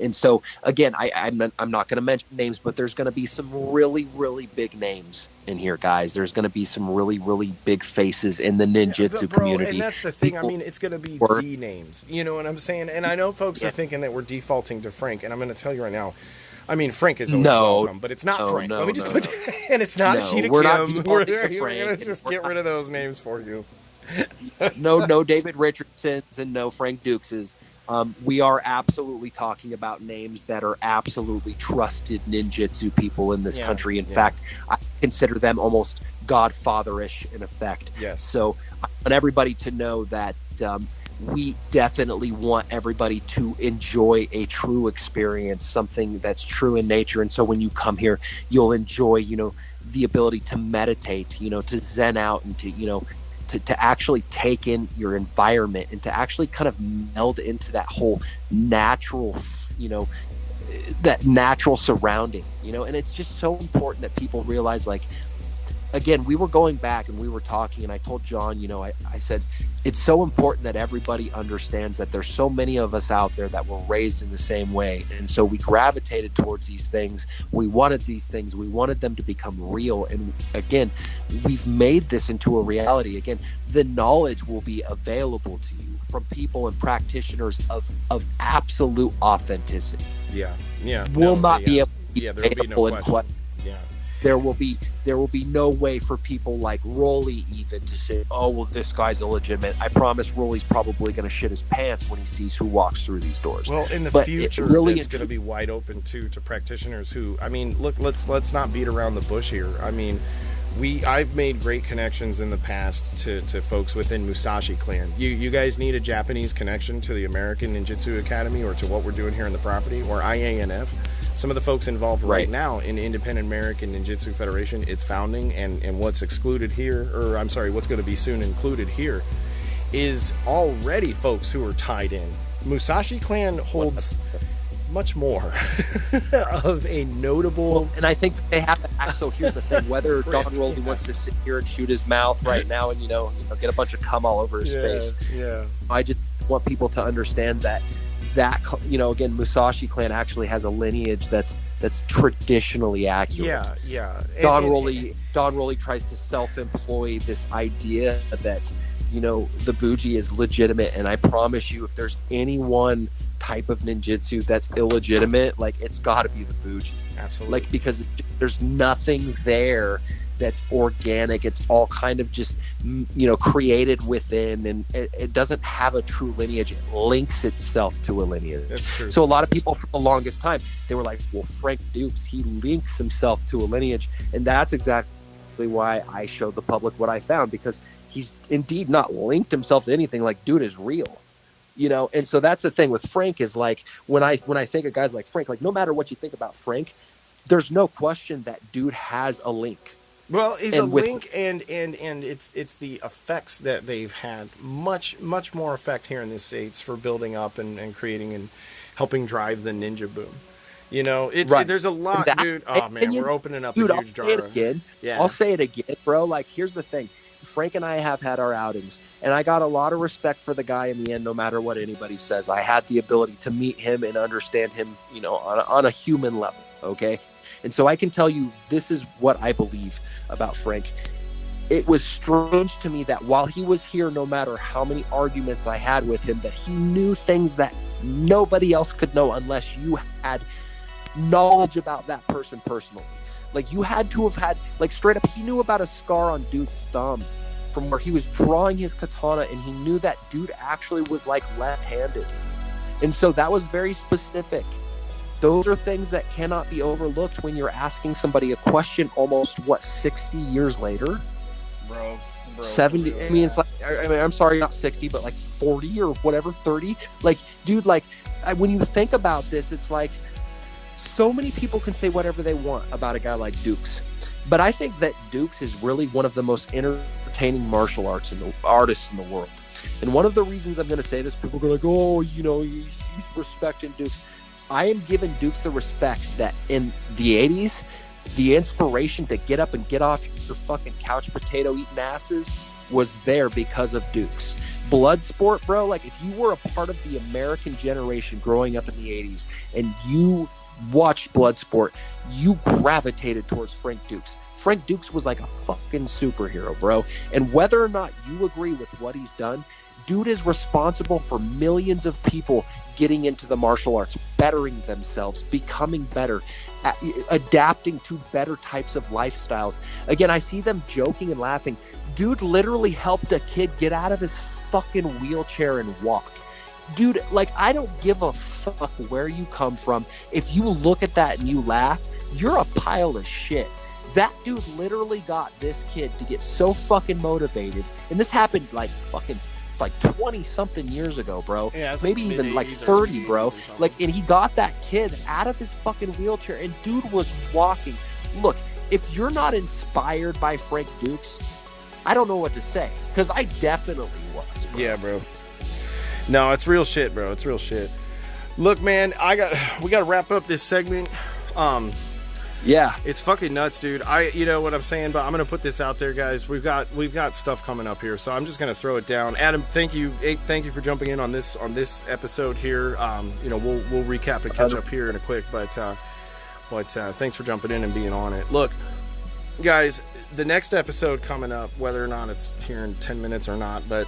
And so again, I'm not going to mention names, but there's going to be some really, really big names in here, guys. There's going to be some really, really big faces in the ninjutsu community. And that's the thing. It's going to be the names. You know what I'm saying? And I know folks are thinking that we're defaulting to Frank, and I'm going to tell you right now. Frank is always welcome, but it's not Frank. Let me just put and it's not Ashita Kim. We're going to just get rid of those names for you. No David Richardsons and no Frank Dukeses. We are absolutely talking about names that are absolutely trusted ninjutsu people in this country. In fact, I consider them almost godfatherish in effect. Yes. So I want everybody to know that we definitely want everybody to enjoy a true experience, something that's true in nature. And so when you come here, you'll enjoy, the ability to meditate, to zen out and to, to actually take in your environment and to actually kind of meld into that whole natural, that natural surrounding, and it's just so important that people realize, like, again, we were going back and we were talking, and I told Jon, I said, it's so important that everybody understands that there's so many of us out there that were raised in the same way. And so we gravitated towards these things. We wanted these things. We wanted them to become real. And again, we've made this into a reality. Again, the knowledge will be available to you from people and practitioners of absolute authenticity. Yeah. Yeah. Will not be able to be there will be no question. Yeah. There will be no way for people like Rolly even to say, oh, well, this guy's illegitimate. I promise Rolly's probably going to shit his pants when he sees who walks through these doors. Well, in the future, it's going to be wide open too to practitioners who, I mean, look, let's not beat around the bush here. I mean, I've made great connections in the past to folks within Musashi Clan. You guys need a Japanese connection to the American Ninjutsu Academy or to what we're doing here in the property, or IANF. Some of the folks involved right now in Independent American Ninjutsu Federation, its founding, and what's excluded here, or I'm sorry, what's going to be soon included here, is already folks who are tied in. Musashi Clan holds much more of a notable... Well, and I think that they have to act. So here's the thing, whether Don Rolly wants to sit here and shoot his mouth right now and, get a bunch of cum all over his face. Yeah. I just want people to understand that, again, Musashi Clan actually has a lineage that's traditionally accurate. Yeah. Don Rolly tries to self-employ this idea that, the Buji is legitimate, and I promise you, if there's any one type of ninjutsu that's illegitimate, like, it's got to be the Buji. Absolutely. Like, because there's nothing there that's organic. It's all kind of just, created within, and it doesn't have a true lineage. It links itself to a lineage. That's true. So a lot of people for the longest time, they were like, well, Frank Dukes, he links himself to a lineage. And that's exactly why I showed the public what I found, because he's indeed not linked himself to anything. Like, dude is real. And so that's the thing with Frank, is like, when I think of guys like Frank, like, no matter what you think about Frank, there's no question that dude has a link. Well, he's a link, and it's the effects that they've had, much more effect here in the States for building up and creating and helping drive the ninja boom. There's a lot, dude. Oh man, we're opening up a huge jar. I'll say it again, bro. Like, here's the thing. Frank and I have had our outings, and I got a lot of respect for the guy in the end, no matter what anybody says. I had the ability to meet him and understand him, on a human level, okay? And so I can tell you, this is what I believe about Frank. It was strange to me that while he was here, no matter how many arguments I had with him, that he knew things that nobody else could know unless you had knowledge about that person personally. Like, you had to have had, like, straight up, he knew about a scar on dude's thumb from where he was drawing his katana, and he knew that dude actually was, like, left-handed. And so that was very specific. Those are things that cannot be overlooked when you're asking somebody a question almost, 60 years later? Bro. 70, I mean, it's like, I'm sorry, not 60, but like 40 or whatever, 30. Like, dude, like, when you think about this, it's like, so many people can say whatever they want about a guy like Dukes. But I think that Dukes is really one of the most entertaining martial artists in the world. And one of the reasons I'm going to say this, people go like, oh, he's respecting Dukes. I am giving Dukes the respect that in the 80s, the inspiration to get up and get off your fucking couch potato eating asses was there because of Dukes. Bloodsport, bro, like, if you were a part of the American generation growing up in the 80s and you watched Bloodsport, you gravitated towards Frank Dukes. Frank Dukes was like a fucking superhero, bro. And whether or not you agree with what he's done, dude is responsible for millions of people getting into the martial arts, bettering themselves, becoming better, adapting to better types of lifestyles. Again, I see them joking and laughing. Dude literally helped a kid get out of his fucking wheelchair and walk. Dude, like, I don't give a fuck where you come from. If you look at that and you laugh, you're a pile of shit. That dude literally got this kid to get so fucking motivated. And this happened like 20 something years ago, bro. Yeah, maybe even like 30, bro. Like, and he got that kid out of his fucking wheelchair, and dude was walking. Look, if you're not inspired by Frank Dukes, I don't know what to say, because I definitely was, bro. Yeah, bro. No, it's real shit, bro. It's real shit. Look, man, we got to wrap up this segment. Yeah, it's fucking nuts, dude. You know what I'm saying, but I'm gonna put this out there, guys. We've got stuff coming up here, so I'm just gonna throw it down. Adam, thank you for jumping in on this episode here. You know, we'll recap and catch up here in a quick, but thanks for jumping in and being on it. Look, guys, the next episode coming up, whether or not it's here in 10 minutes or not, but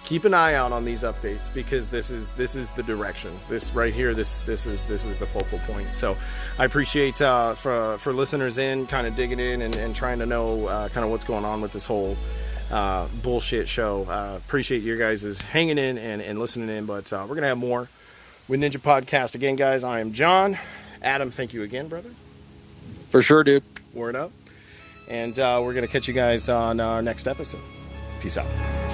keep an eye out on these updates, because this is the direction. This right here, this is the focal point. So I appreciate for listeners in kind of digging in and trying to know kind of what's going on with this whole bullshit show. Appreciate you guys hanging in and listening in, but we're gonna have more with Ninja Podcast. Again, guys, I am John. Adam, thank you again, brother. for sure, dude. Word up. And we're gonna catch you guys on our next episode. Peace out.